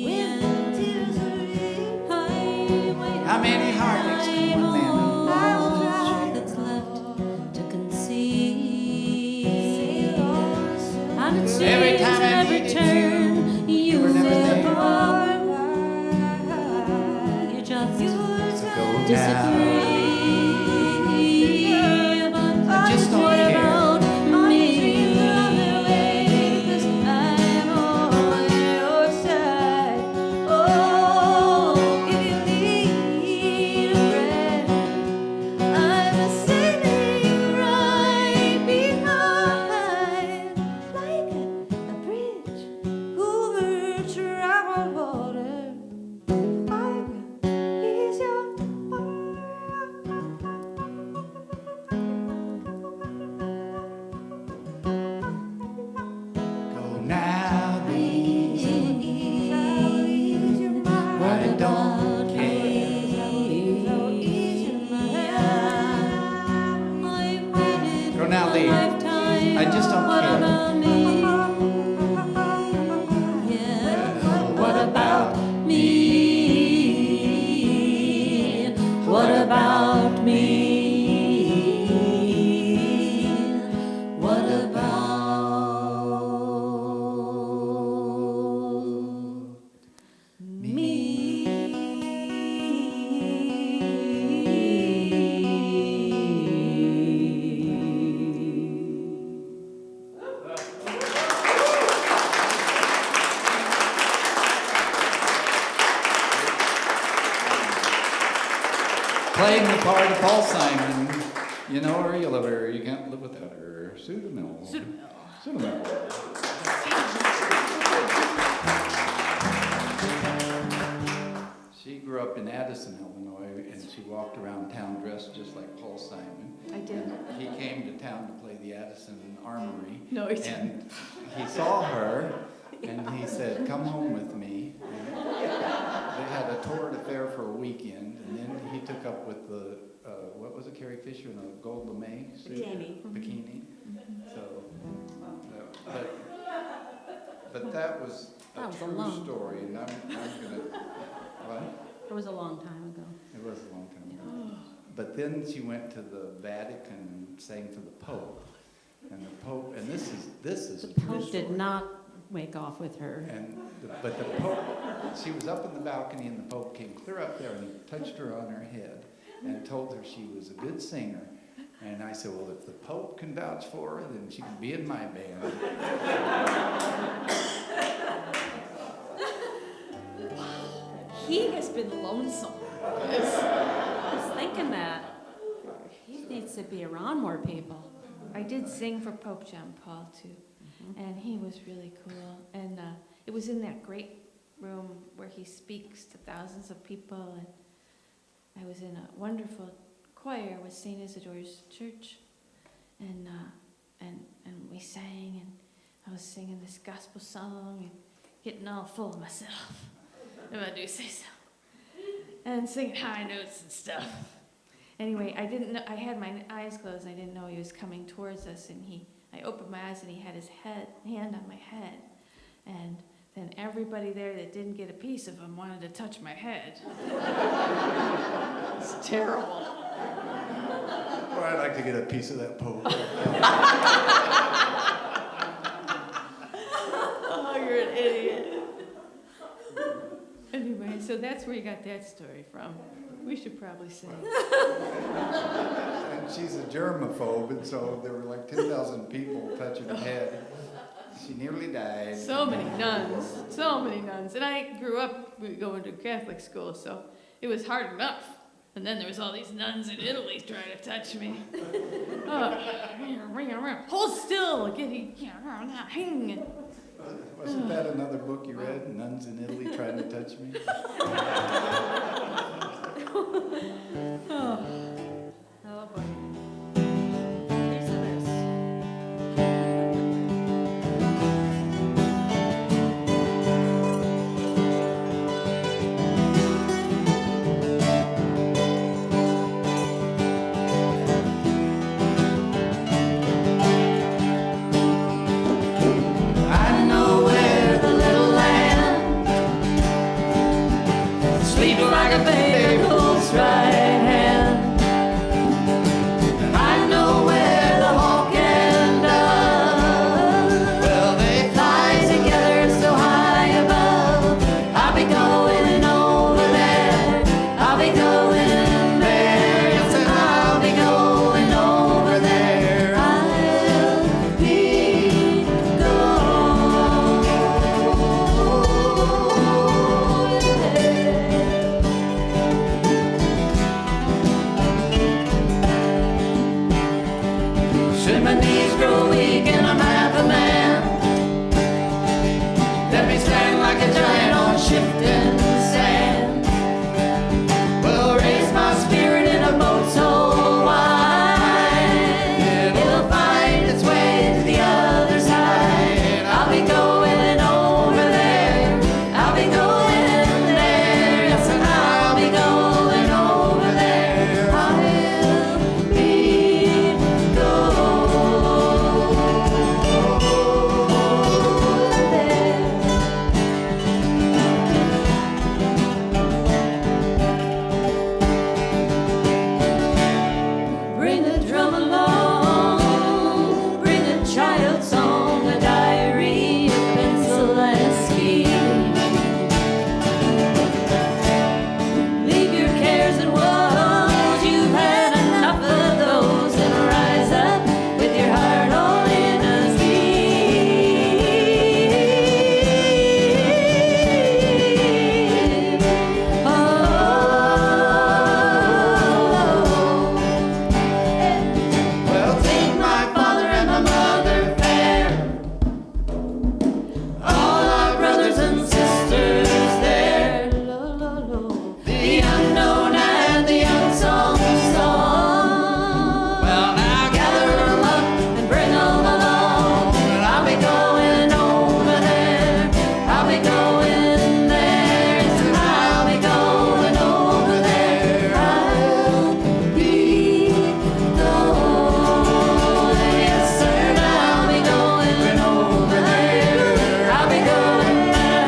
when tears are in. How many heartaches can one man endure? That's left to conceive. And it seems Every time I at every needed turn you were never step there. up, you just Go disagree. But I just don't what care. about me? Go now, these. I don't Go now, Lee. I just don't care. What about me? What about me? What about Playing the part of Paul Simon. You know her, you love her, you can't live without her. Sue DeMille. She grew up in Addison, Illinois, and she walked around town dressed just like Paul Simon. I did. He came to town to play the Addison Armory. No, he didn't. And he saw her, and he said, "Come home with me." And they had a torrid affair for a weekend, and then he took up with the, what was it, Carrie Fisher in a gold lame suit? Bikini. So, but that was a That was a true long- story, and I'm gonna, what? It was a long time ago. It was a long time ago. But then she went to the Vatican and sang for the Pope. And the Pope, and this is The a true Pope story. did not make off with her. But the Pope, she was up in the balcony and the Pope came clear up there and he touched her on her head and told her she was a good singer. And I said, well, if the Pope can vouch for her, then she can be in my band. He has been lonesome. I was thinking that. He needs to be around more people. I did sing for Pope John Paul too, and he was really cool. And it was in that great room where he speaks to thousands of people. And I was in a wonderful choir with St. Isidore's Church, and we sang, and I was singing this gospel song and getting all full of myself, if I do say so, and singing high notes and stuff. Anyway, I didn't know, I had my eyes closed, and I didn't know he was coming towards us, and I opened my eyes, and he had his hand on my head, and then everybody there that didn't get a piece of him wanted to touch my head. It's terrible. Well, I'd like to get a piece of that Pope. Oh, you're an idiot. Anyway, so that's where you got that story from. We should probably say. And she's a germaphobe, and so there were like 10,000 people touching her head. She nearly died. So many nuns. And I grew up going to Catholic school, so it was hard enough. And then there was all these nuns in Italy trying to touch me. Hold still, hang. Wasn't that another book you read? Nuns in Italy trying to touch me? Oh boy. Here's the verse. I know where the little lamb sleeps like a baby in Wolf's right hand. And I know where the hawk and dove, well, they fly together so high above. I'll be going over there. I'll be going there. Yes, and I'll be going over there. I'll be should my knees grow weak and I'm half a man, let me stand like a giant on shifting sand. Well, raise my spirit in a boat so wide, it'll find its way to the other side. I'll be going over there. I'll be going there. Yes, and I'll be going over there. I'll be bring a drum along, bring a child's song, a diary, a pencil and a scheme. Leave your cares and woes, you've had enough of those, and rise up with your heart all in a sleeve. Oh. Well, take my father and my mother fair, all our brothers and sisters there, the unknown and the unsung song. Well, now gather them up and bring them along. I'll be going over there. I'll be going there. Yes, and I'll be going over there. I'll be going. Yes, sir, and I'll be going over there. I'll be going there.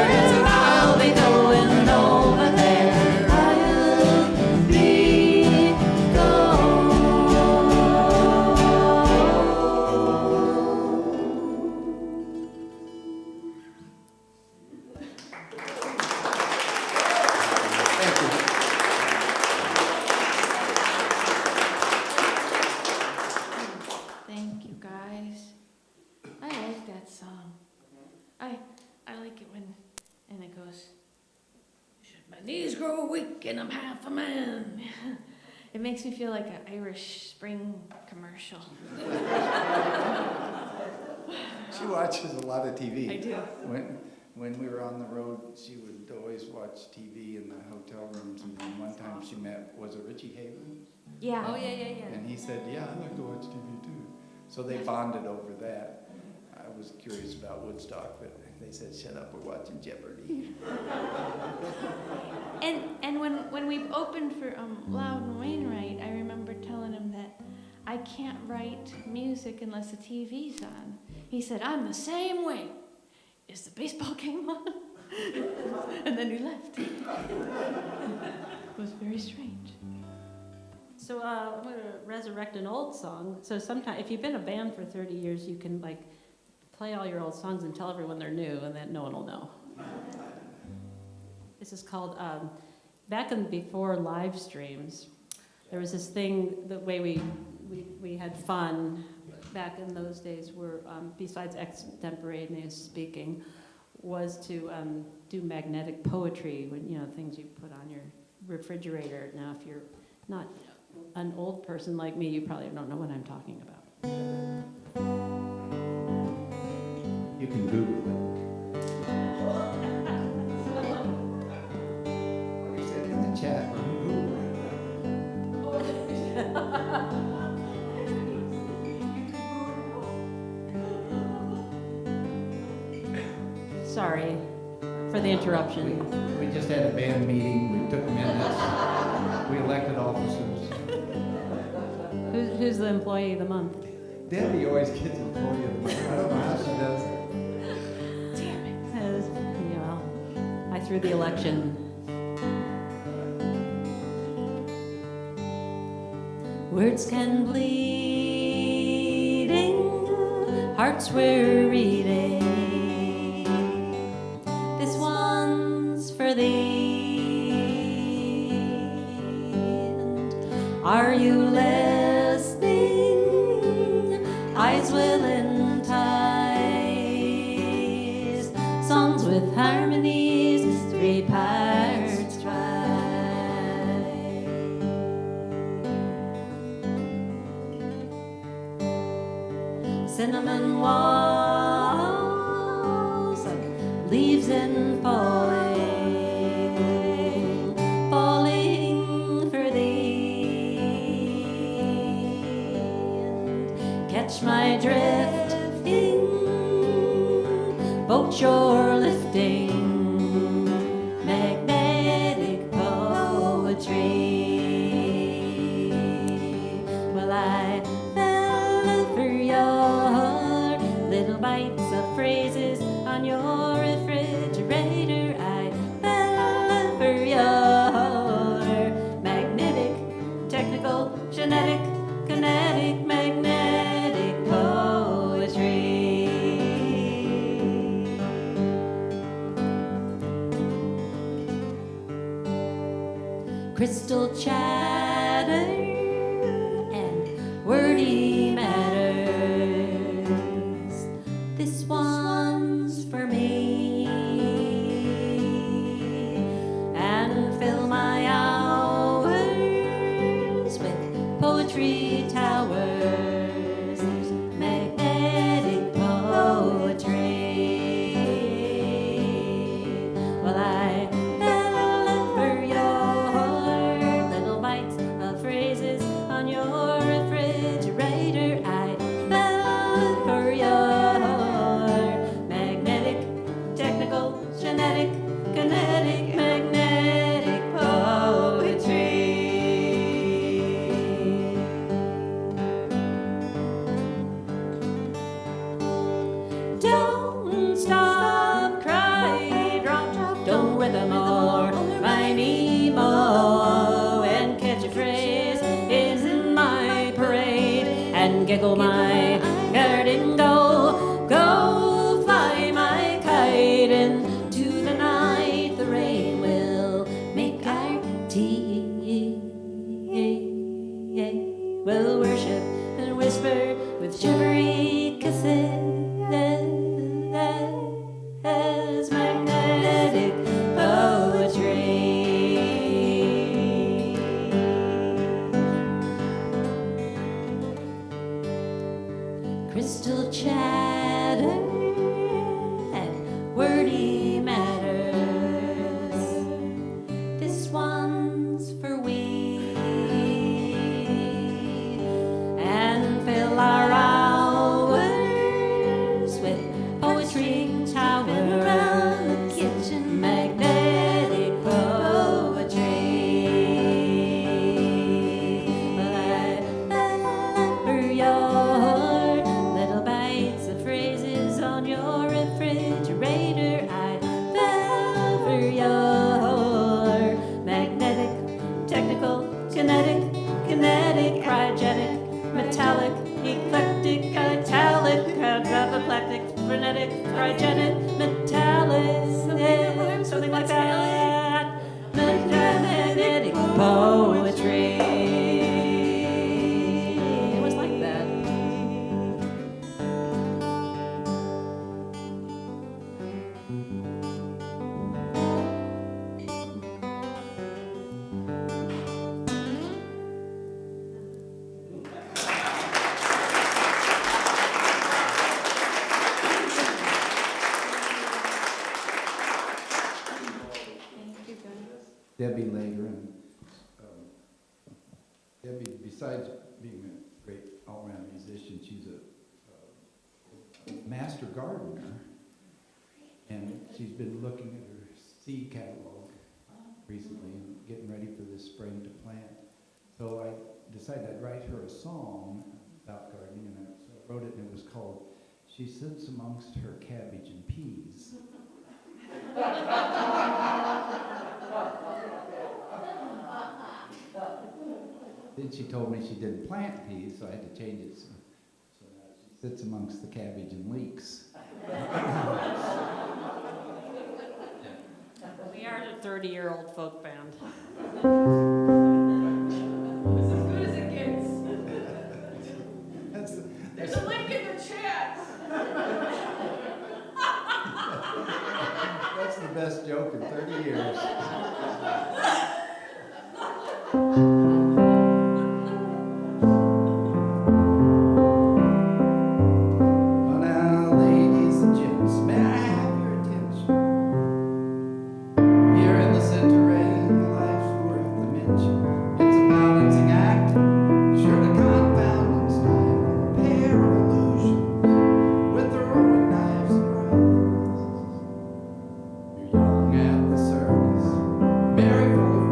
Yes, and I'll be going over there. I'll be Thank you. Thank you, guys. I like that song. I like it when, and it goes, should my knees grow weak and I'm half a man. It makes me feel like an Irish Spring commercial. She watches a lot of TV. I do. When we were on the road, she would always watch TV in the hotel rooms, and then one time she met, was it Richie Haven? Yeah. Oh, yeah. And he said, yeah, I like to watch TV too. So they bonded over that. I was curious about Woodstock, but they said, shut up, we're watching Jeopardy. And when we opened for Loud and Wainwright, I remember telling him that I can't write music unless the TV's on. He said, I'm the same way. Is the baseball game on? And then he left. It was very strange. So I'm going to resurrect an old song. So sometimes, if you've been a band for 30 years, you can like play all your old songs and tell everyone they're new, and then no one will know. This is called, before live streams, there was this thing, the way we had fun back in those days were, besides extemporaneous speaking, was to do magnetic poetry, when, you know, things you put on your refrigerator. Now, if you're not an old person like me, you probably don't know what I'm talking about. You can Google it. We said in the chat, Google Sorry for the interruption. We just had a band meeting, we took minutes, we elected officers. Who's the employee of the month? Debbie always gets employee of the month. I don't know how she does it. Damn it. I threw the election. Words can bleeding, hearts were reading. This one's for thee. And are you listening? Eyes will entice. Songs with harmonies, 3 parts dry. Cinnamon walls, leaves in falling, falling for thee. And catch my drifting, boat you're lifting, magnetic poetry. Well, I fell for your little bites of phrases on your refrigerator. I fell for your magnetic, technical, genetic, kinetic, magnetic poetry. Crystal chatter and wordy matters. This one's for me, and fill my hours with poetry towers, magnetic poetry. Well, I fell for your little bites of phrases on your refrigerator. I fell for your magnetic, technical, genetic, kinetic, magnetic poetry. Don't stop, cry, drop, don't rhythm or rhyme emo, and catch a phrase in my parade, and giggle my garden, go fly my kite into the night. The rain will make our tea. We'll worship and whisper with shivery kisses. Magnetic poetry. Crystal chatter and wordy matters. This one's for we, and fill our hours with poetry towers around the kitchen, magnetic poetry. Well, I fell for your little bites of phrases on your refrigerator. I fell for your magnetic, technical, kinetic, cryogenic, metallic, eclectic, italic, apoplectic, genetic, trigenic, metallic, something like that. Magnetic poetry. It was like that. Debbie later, and Debbie, besides being a great all-around musician, she's a master gardener, and she's been looking at her seed catalog recently and getting ready for this spring to plant. So I decided I'd write her a song about gardening, and so I wrote it, and it was called "She Sits Amongst Her Cabbage and Peas." Then she told me she didn't plant peas, so I had to change it. So now she sits amongst the cabbage and leeks. We are a 30-year-old folk band. It's as good as it gets. That's There's a link in the chat. that's the best joke in 30 years. Well, now, ladies and gents, may I have your attention? Here in the center ring, life's worth the mention. It's a balancing act, sure to confound in style. A pair of illusions with their own knives and rifles. You're young at the circus, very full of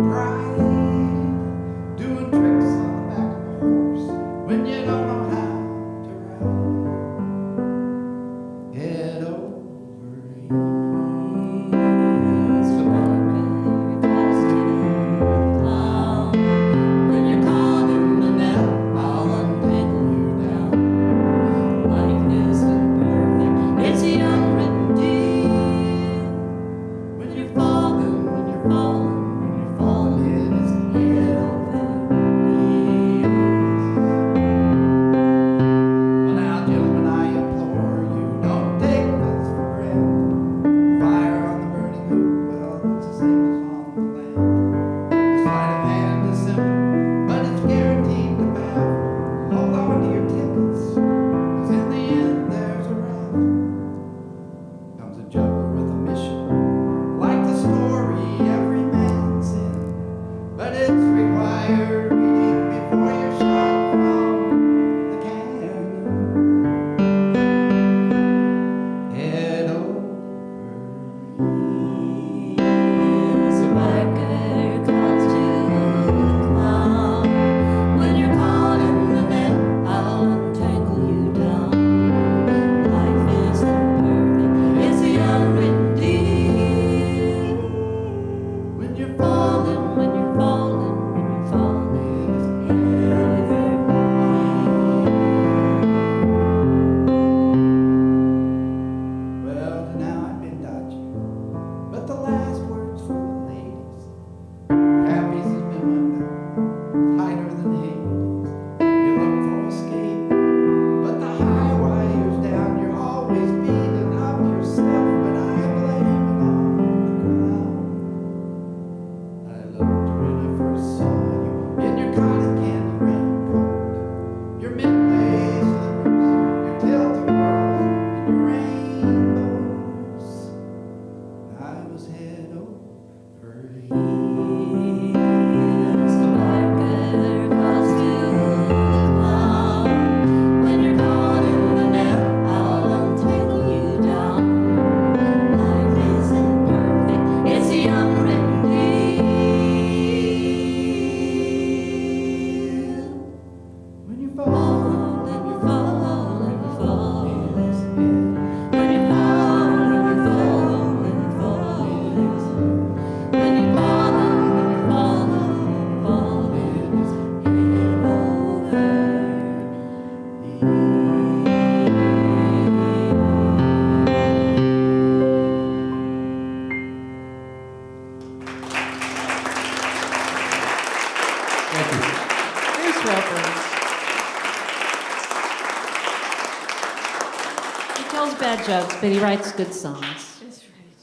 jokes, but he writes good songs. That's right.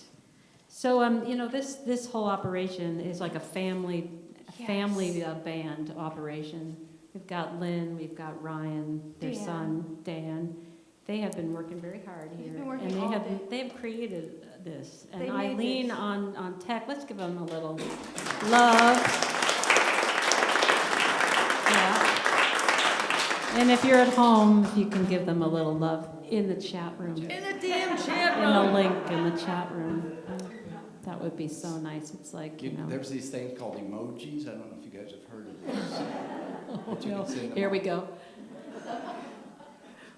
So, this whole operation is like a family band operation. We've got Lynn, we've got Ryan, their Dan. son Dan. They have been working very hard here, been working and all day. they have created this. And They made Eileen this. on tech. Let's give them a little love. Yeah. And if you're at home, if you can give them a little love in the chat room. In the damn chat In the room. link in the chat room. That would be so nice. It's like, There's these things called emojis. I don't know if you guys have heard of those. But you no. can send them Here we out. go.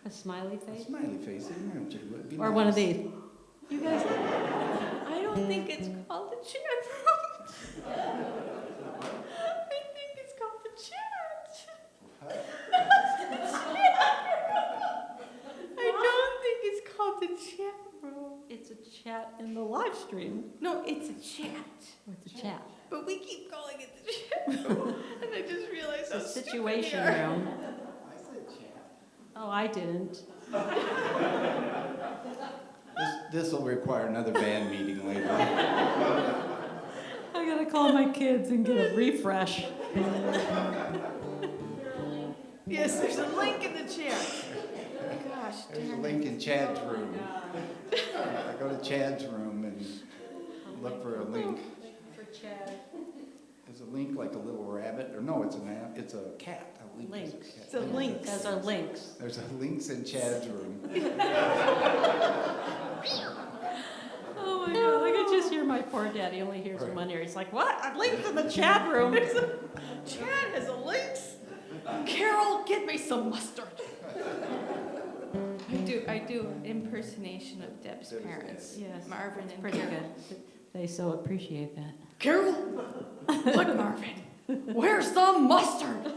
A smiley A face? smiley face, an emoji would be Or nice. one of these. You guys, I don't think it's called the chat room. I think it's called the chat. I don't think it's called the chat room. It's a chat in the live stream. No, it's a chat. It's a chat. But we keep calling it the chat room. And I just realized It's how a stupid we situation are. room. Oh, I didn't. This will require another band meeting later. I gotta call my kids and get a refresh. Yes, there's a link in the chat. Gosh, There's a darn link it. in Chad's room. I go to Chad's room and look for a link. For Chad. There's a link like a little rabbit, or no, it's a cat. A link is a Links. cat. It's a link. Those are links. There's a links in Chad's room. Oh my god, I could just hear my poor dad. He only hears one ear. He's like, what? I linked in the chat room. Chad has a links. Carol, get me some mustard. I do impersonation of Deb's Deb's parents. Yes, Marvin and pretty Carol. good. They so appreciate that. Carol, look, Marvin, where's the mustard?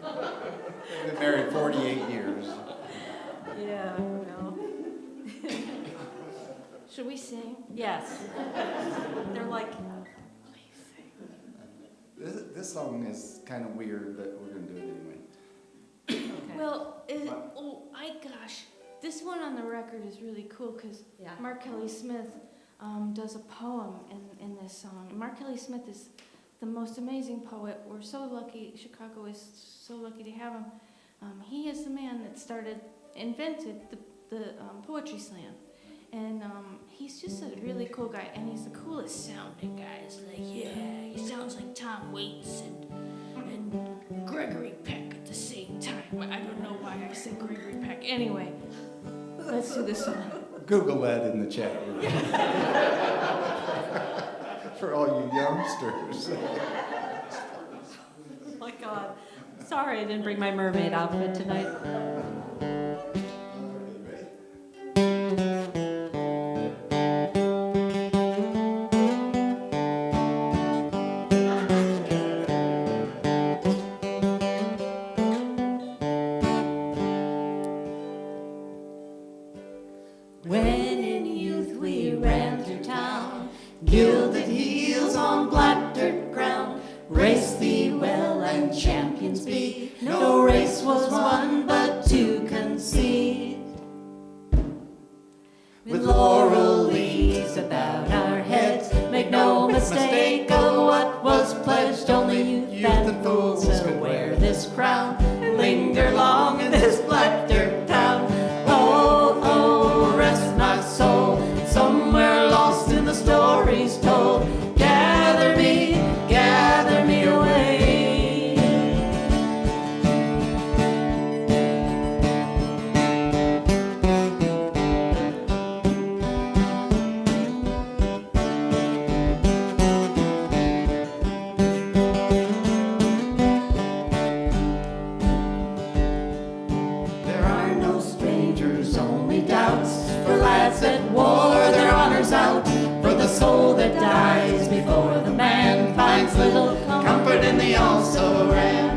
They've been married 48 years. Yeah, well. Should we sing? Yes. They're like, This song is kind of weird, but we're going to do it anyway. okay. Well, gosh, this one on the record is really cool because Yeah. Mark Kelly Smith does a poem in this song. Mark Kelly Smith is the most amazing poet. We're so lucky, Chicago is so lucky to have him. He is the man that invented the poetry slam. And he's just a really cool guy, and he's the coolest sounding guy. It's like, yeah, he sounds like Tom Waits and Gregory Peck at the same time. I don't know why I said Gregory Peck. Anyway, let's do this one. Google that in the chat room. For all you youngsters. Oh my god. Sorry I didn't bring my mermaid outfit tonight. When in youth we ran through town, gilded heels on black dirt ground, race thee well and champions be. No race was won but to concede. With laurel leaves about our heads, make no mistake of what was pledged. Only youth and fools will wear this crown, linger long in this black dirt town. Oh, oh, rest my soul, somewhere lost in the stories told. Gather me away. There are no strangers, only doubts. For lads at war, their honor's out. For the soul that dies before the man finds little comfort in the also ran.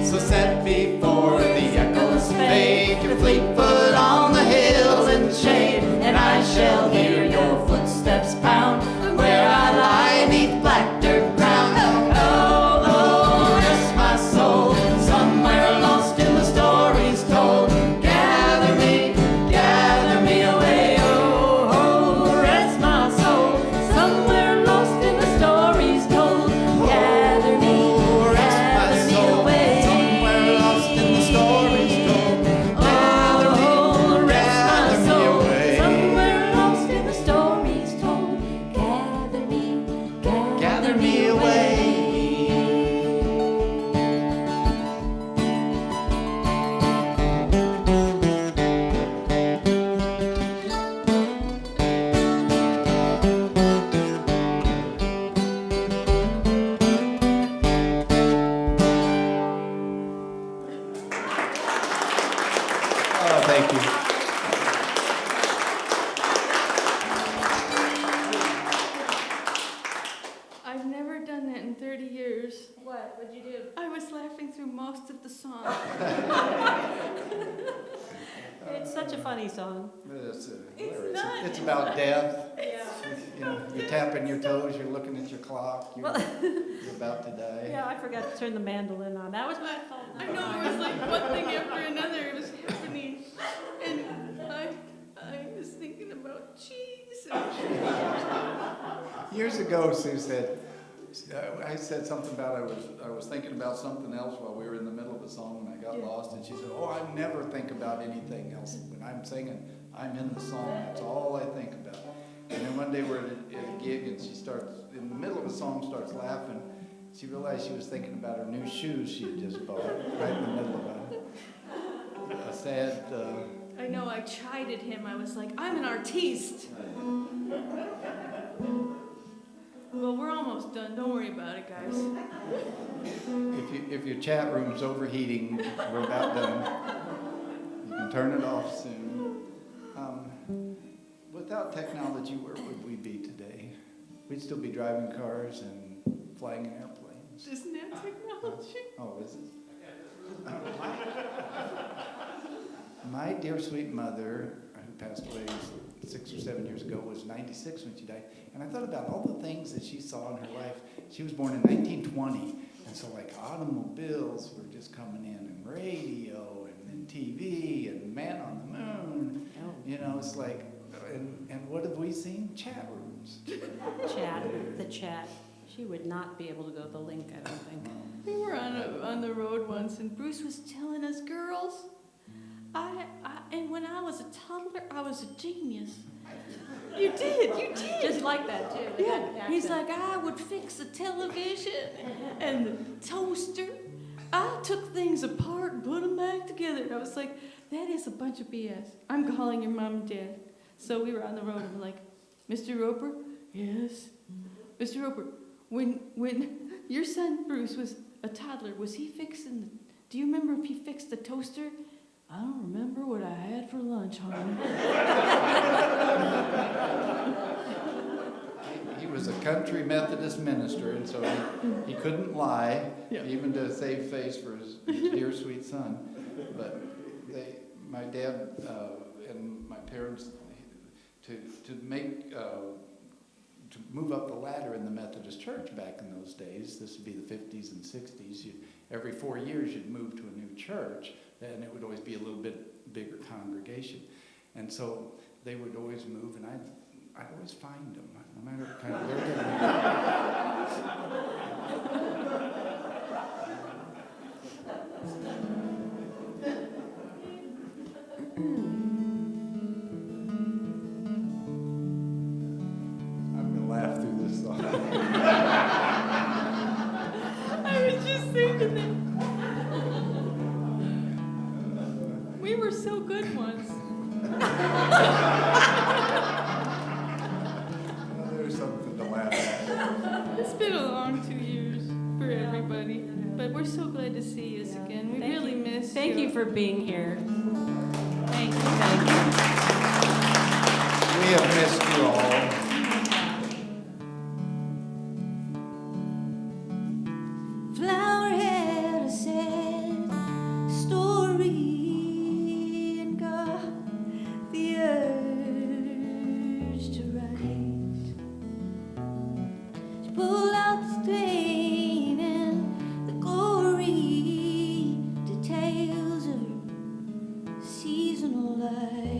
So set before the echoes fade, your fleet foot on the hills and shade, and I shall hear your footsteps pound where I lie neath black dirt ground. Oh, oh, rest my soul, somewhere lost in the stories told. Gather me most of the song. It's such a funny song. It's It's not. It's about death. You know, you're tapping your toes, you're looking at your clock, you're about to die. Yeah, I forgot to turn the mandolin on. That was my fault. I know, it was like one thing after another, it was happening. And I was thinking about cheese. Years ago, Sue said, I said something about I was thinking about something else while we were in the middle of a song and I got lost, and she said, oh, I never think about anything else. When I'm singing, I'm in the song. That's all I think about. And then one day we're at a gig and she starts, in the middle of a song, starts laughing. She realized she was thinking about her new shoes she had just bought, right in the middle of a sad... I know, I chided him. I was like, I'm an artiste. Well, we're almost done. Don't worry about it, guys. If your chat room's overheating, we're about done. You can turn it off soon. Without technology, where would we be today? We'd still be driving cars and flying in airplanes. Isn't that technology? Oh, is it? My dear sweet mother, who passed away 6 or 7 years ago, was 96 when she died. And I thought about all the things that she saw in her life. She was born in 1920. And so like automobiles were just coming in, and radio, and then TV, and man on the moon. You know, it's like, and what have we seen? Chat rooms. The chat. She would not be able to go to the link, I don't think. We were on the road once, and Bruce was telling us, girls, and when I was a toddler, I was a genius. You did. Just like that, too. with Yeah, that he's accent. like, I would fix the television and the toaster. I took things apart and put them back together. And I was like, that is a bunch of BS. I'm calling your mom and dad. So we were on the road and we're like, Mr. Roper? Yes. Mr. Roper, when your son Bruce was a toddler, was he fixing do you remember if he fixed the toaster? I don't remember what I had for lunch, hon. He was a country Methodist minister, and so he couldn't lie, even to save face for his dear sweet son. But my dad and my parents, to move up the ladder in the Methodist Church back in those days, this would be the 50s and 60s, every 4 years you'd move to a new church, and it would always be a little bit bigger congregation. And so they would always move, and I'd always find them, no matter what kind of I'm going to laugh through this song. I was just thinking that. We were so good once. Well, there's something to laugh at. It's been a long 2 years for everybody, but we're so glad to see you again. We really miss you. Thank you for being here. Thank you. We have missed you all. Flower had a sad story and got the urge to write. She pulled out the stain and the gory details of her seasonal life.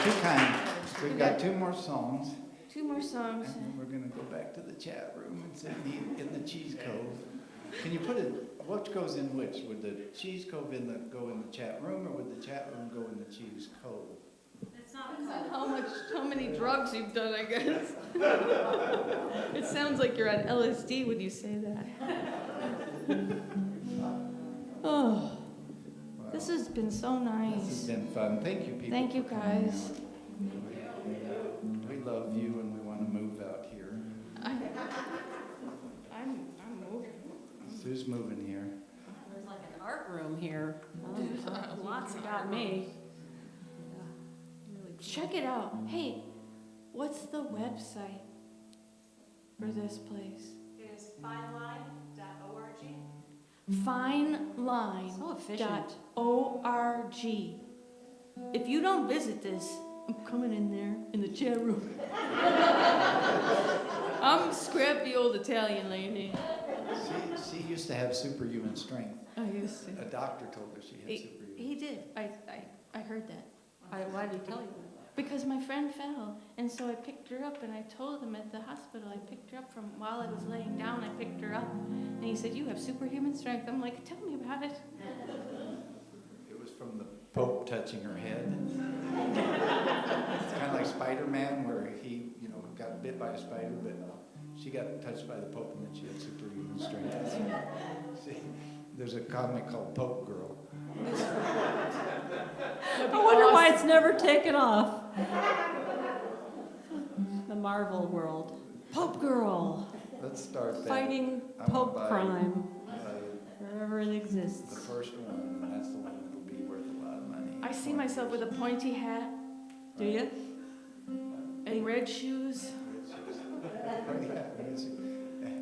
too kind. We've got 2 more songs, 2 more songs. and then we're gonna go back to the chat room and sit in the Cheese Cove. Can you put what goes in which? Would the Cheese Cove go in the chat room, or would the chat room go in the Cheese Cove? How many drugs you've done, I guess. It sounds like you're on LSD when you say that. Oh, Wow. this has been so This has nice. been fun. Thank you, people. Thank you, for coming guys. out. We love you, and we want to move out here. I'm moving. Sue's moving here. There's like an art room here. Lots got me. Really Check it out. Hey, what's the website for this place? It is fineline.org. Fineline.org. so efficient. If you don't visit this, I'm coming in there in the chat room. I'm scrappy old Italian lady. She used to have superhuman strength. I used to. A doctor told her she had superhuman. He did. I heard that. Why did he tell you that? Because my friend fell, and so I picked her up, and I told him at the hospital, I picked her up from while I was laying down, I picked her up, and he said, you have superhuman strength. I'm like, tell me about it. It was from the Pope touching her head. It's kind of like Spider-Man, where he, got bit by a spider, but she got touched by the Pope, and then she had superhuman strength. There's a comic called Pope Girl. I wonder why it's never taken off. The Marvel world. Pope Girl. Let's start that. Fighting I'm gonna Pope buy- crime. buy Wherever it The exists. first one, and that's the one that'll be worth a lot of money. I see myself with a pointy hat Do you? and red shoes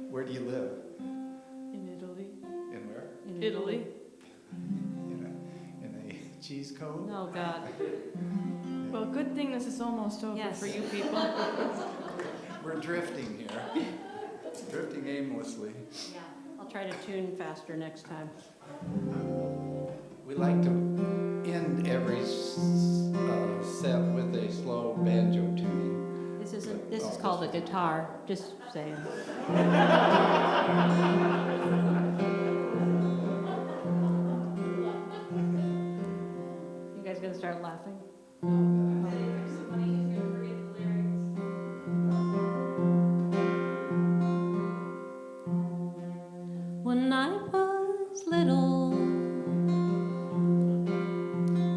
Where do you live? in Italy. In where? Italy. In a cheese cove? Oh, God. Well, good thing this is almost over Yes. for you people. We're drifting here. Drifting aimlessly. Yeah. I'll try to tune faster next time. We like to end every set with a slow banjo tuning. This is called a guitar, just saying. You guys gonna start laughing? When I was little,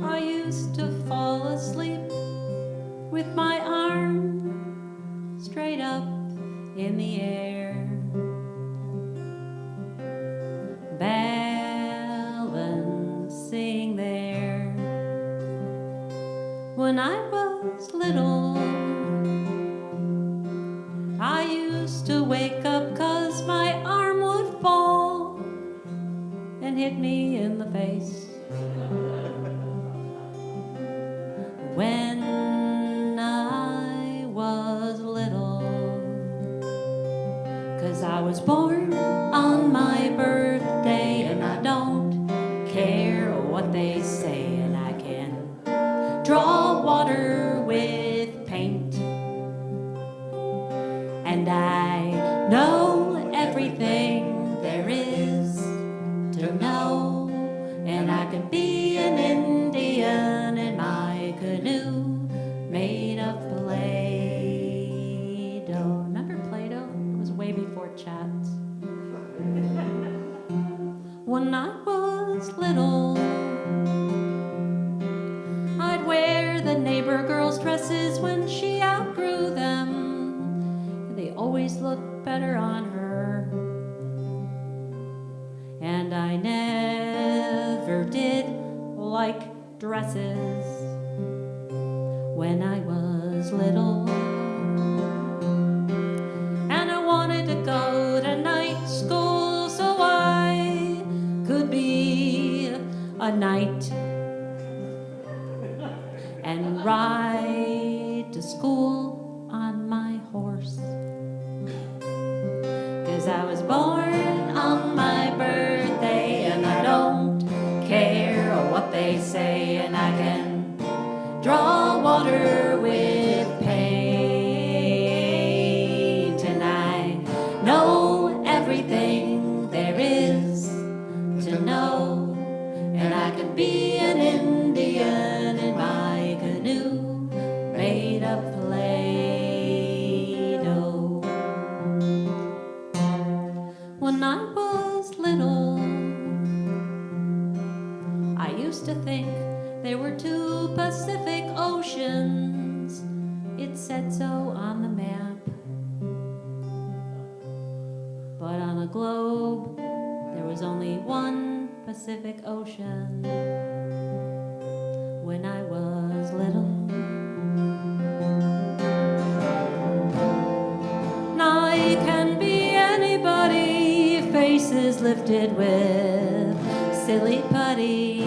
I used to fall asleep with my arm straight up in the air, balancing there. When I was little, I used to wake up 'cause my arm would fall and hit me in the face. When I was little, 'cause I was born on my birthday, and I don't care what they say, and I can draw water with paint, and I know everything there is to know, and I can be an Indian in my canoe made of Play-Doh. Remember Play-Doh? It was way before chats. When I was little, I'd wear the neighbor girl's dresses when she outgrew them. They always looked better on her. And I never did like dresses when I was little. And I wanted to go to night school so I could be a knight and ride to school on my horse. 'Cause I was born on my birthday, and I don't care what they say, and I can draw water said so on the map. But on a globe, there was only one Pacific Ocean when I was little. Now I can be anybody, faces lifted with silly putty.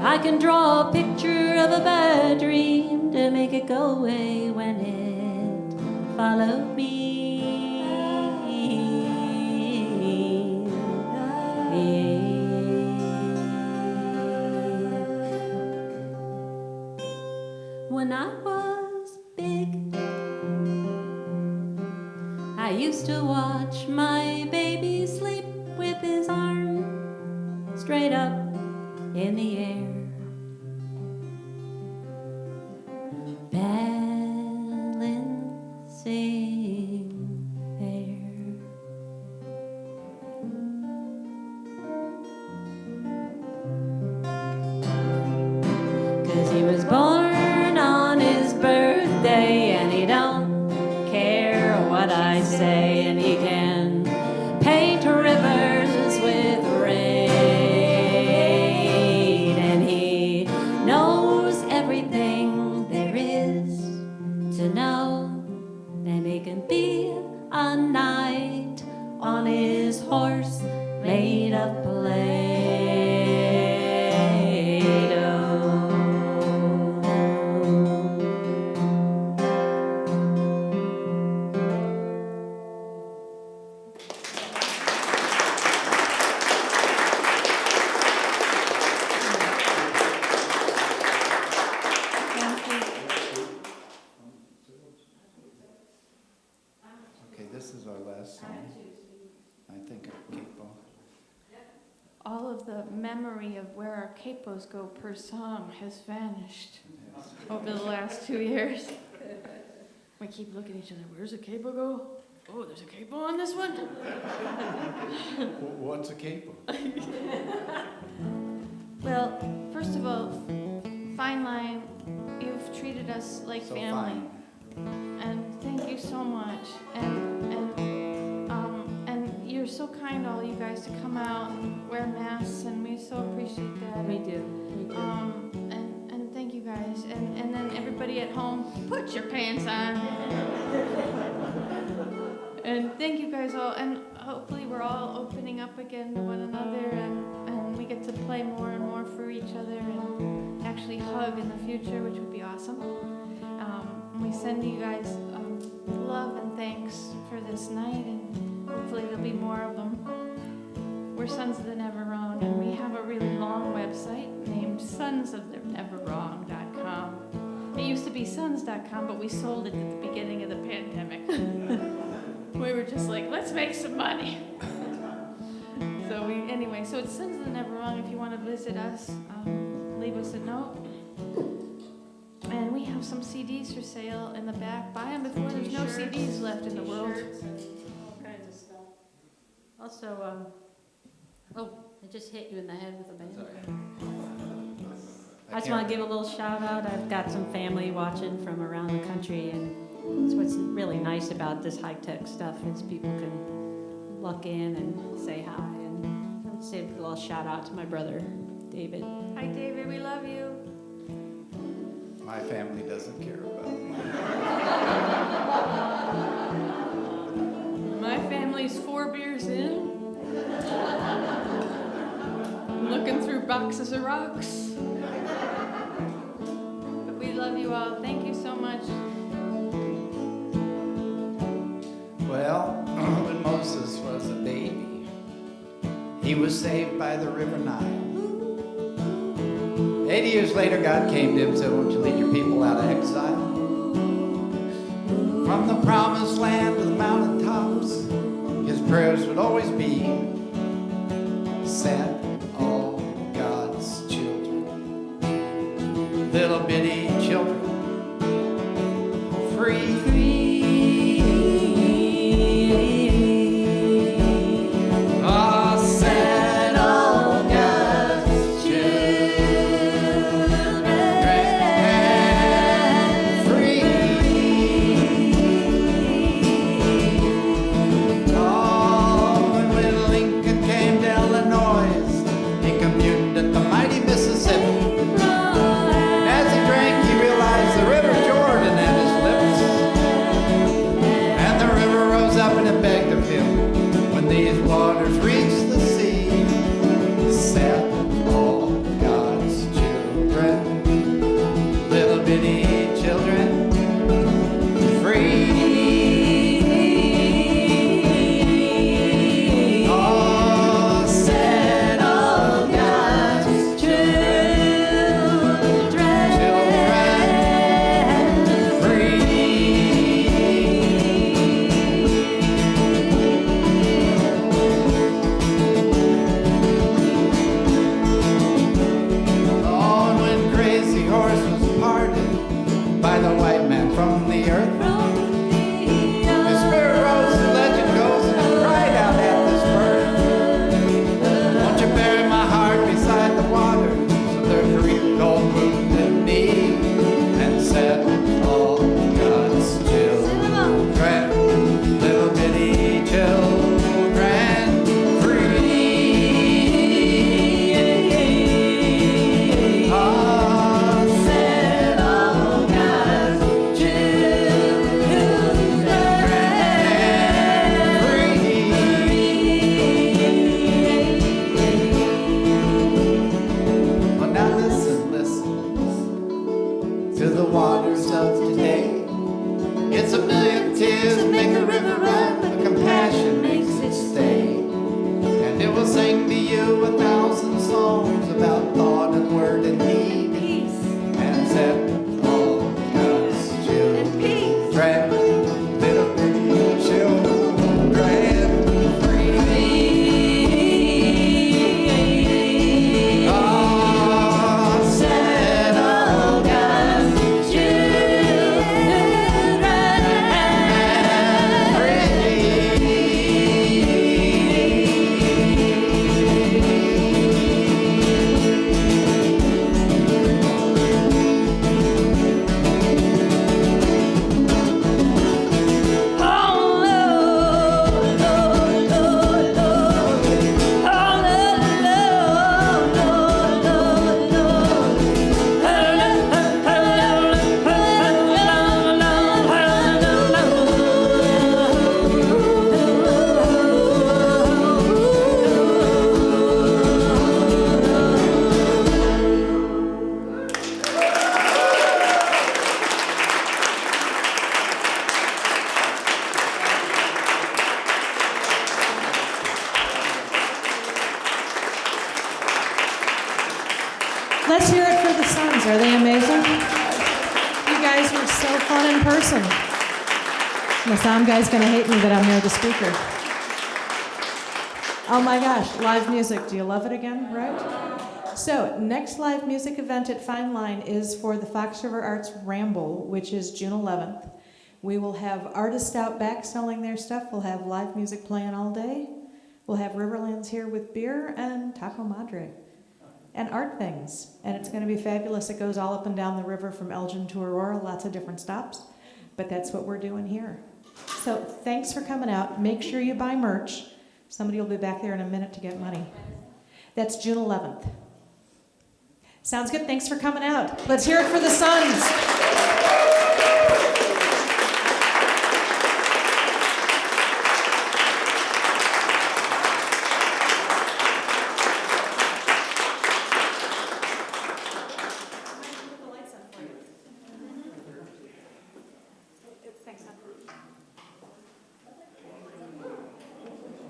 I can draw a picture of a bad dream to make it go away when it followed me. When I was big, I used to watch my baby sleep with his arm straight up in the air. Balancing there. 'Cause he was born on his birthday, and he don't care what I say, and he can paint rivers with rain, and he knows everything there is to know, and he can be a knight on his horse made of Play-Doh. Okay, this is our last song. I think of Capo. All of the memory of where our capos go per song has vanished over the last 2 years. We keep looking at each other. Where's a capo go? Oh, there's a capo on this one? What's a Capo? Well, first of all, Fine Line, you've treated us like So family. fine. And thank you so much. And you're so kind, all you guys, to come out and wear masks, and we so appreciate that. We do. And thank you guys. And then everybody at home, put your pants on. And thank you guys all. And hopefully we're all opening up again to one another, and we get to play more and more for each other and actually hug in the future, which would be awesome. We send you guys love and thanks for this night, and hopefully there'll be more of them. We're Sons of the Never Wrong, and we have a really long website named sonsoftheneverwrong.com. It used to be sons.com, but we sold it at the beginning of the pandemic. We were just like, let's make some money. So it's Sons of the Never Wrong. If you want to visit us, leave us a note. And we have some CDs for sale in the back. Buy them before there's no CDs left in the world. All kinds of stuff. Also, I just hit you in the head with a banter. I just want to give a little shout out. I've got some family watching from around the country, and it's what's really nice about this high-tech stuff is people can look in and say hi. And I would say a little shout out to my brother, David. Hi, David. We love you. My family doesn't care about me. My family's 4 beers in. Looking through boxes of rocks. But we love you all. Thank you so much. Well, when Moses was a baby, he was saved by the river Nile. 80 years later, God came to him and said, won't you lead your people out of exile? From the promised land to the mountaintops, his prayers would always be, set all God's children, little bitty children, free. Oh, set all God's children Let's hear it for the Suns. Are they amazing? You guys were so fun in person. The sound guy's going to hate me that I'm near the speaker. Oh my gosh, live music. Do you love it again, right? So, next live music event at Fine Line is for the Fox River Arts Ramble, which is June 11th. We will have artists out back selling their stuff. We'll have live music playing all day. We'll have Riverlands here with beer and taco madre and art things. And it's going to be fabulous. It goes all up and down the river from Elgin to Aurora, lots of different stops. But that's what we're doing here. So thanks for coming out. Make sure you buy merch. Somebody will be back there in a minute to get money. That's June 11th. Sounds good. Thanks for coming out. Let's hear it for the Suns.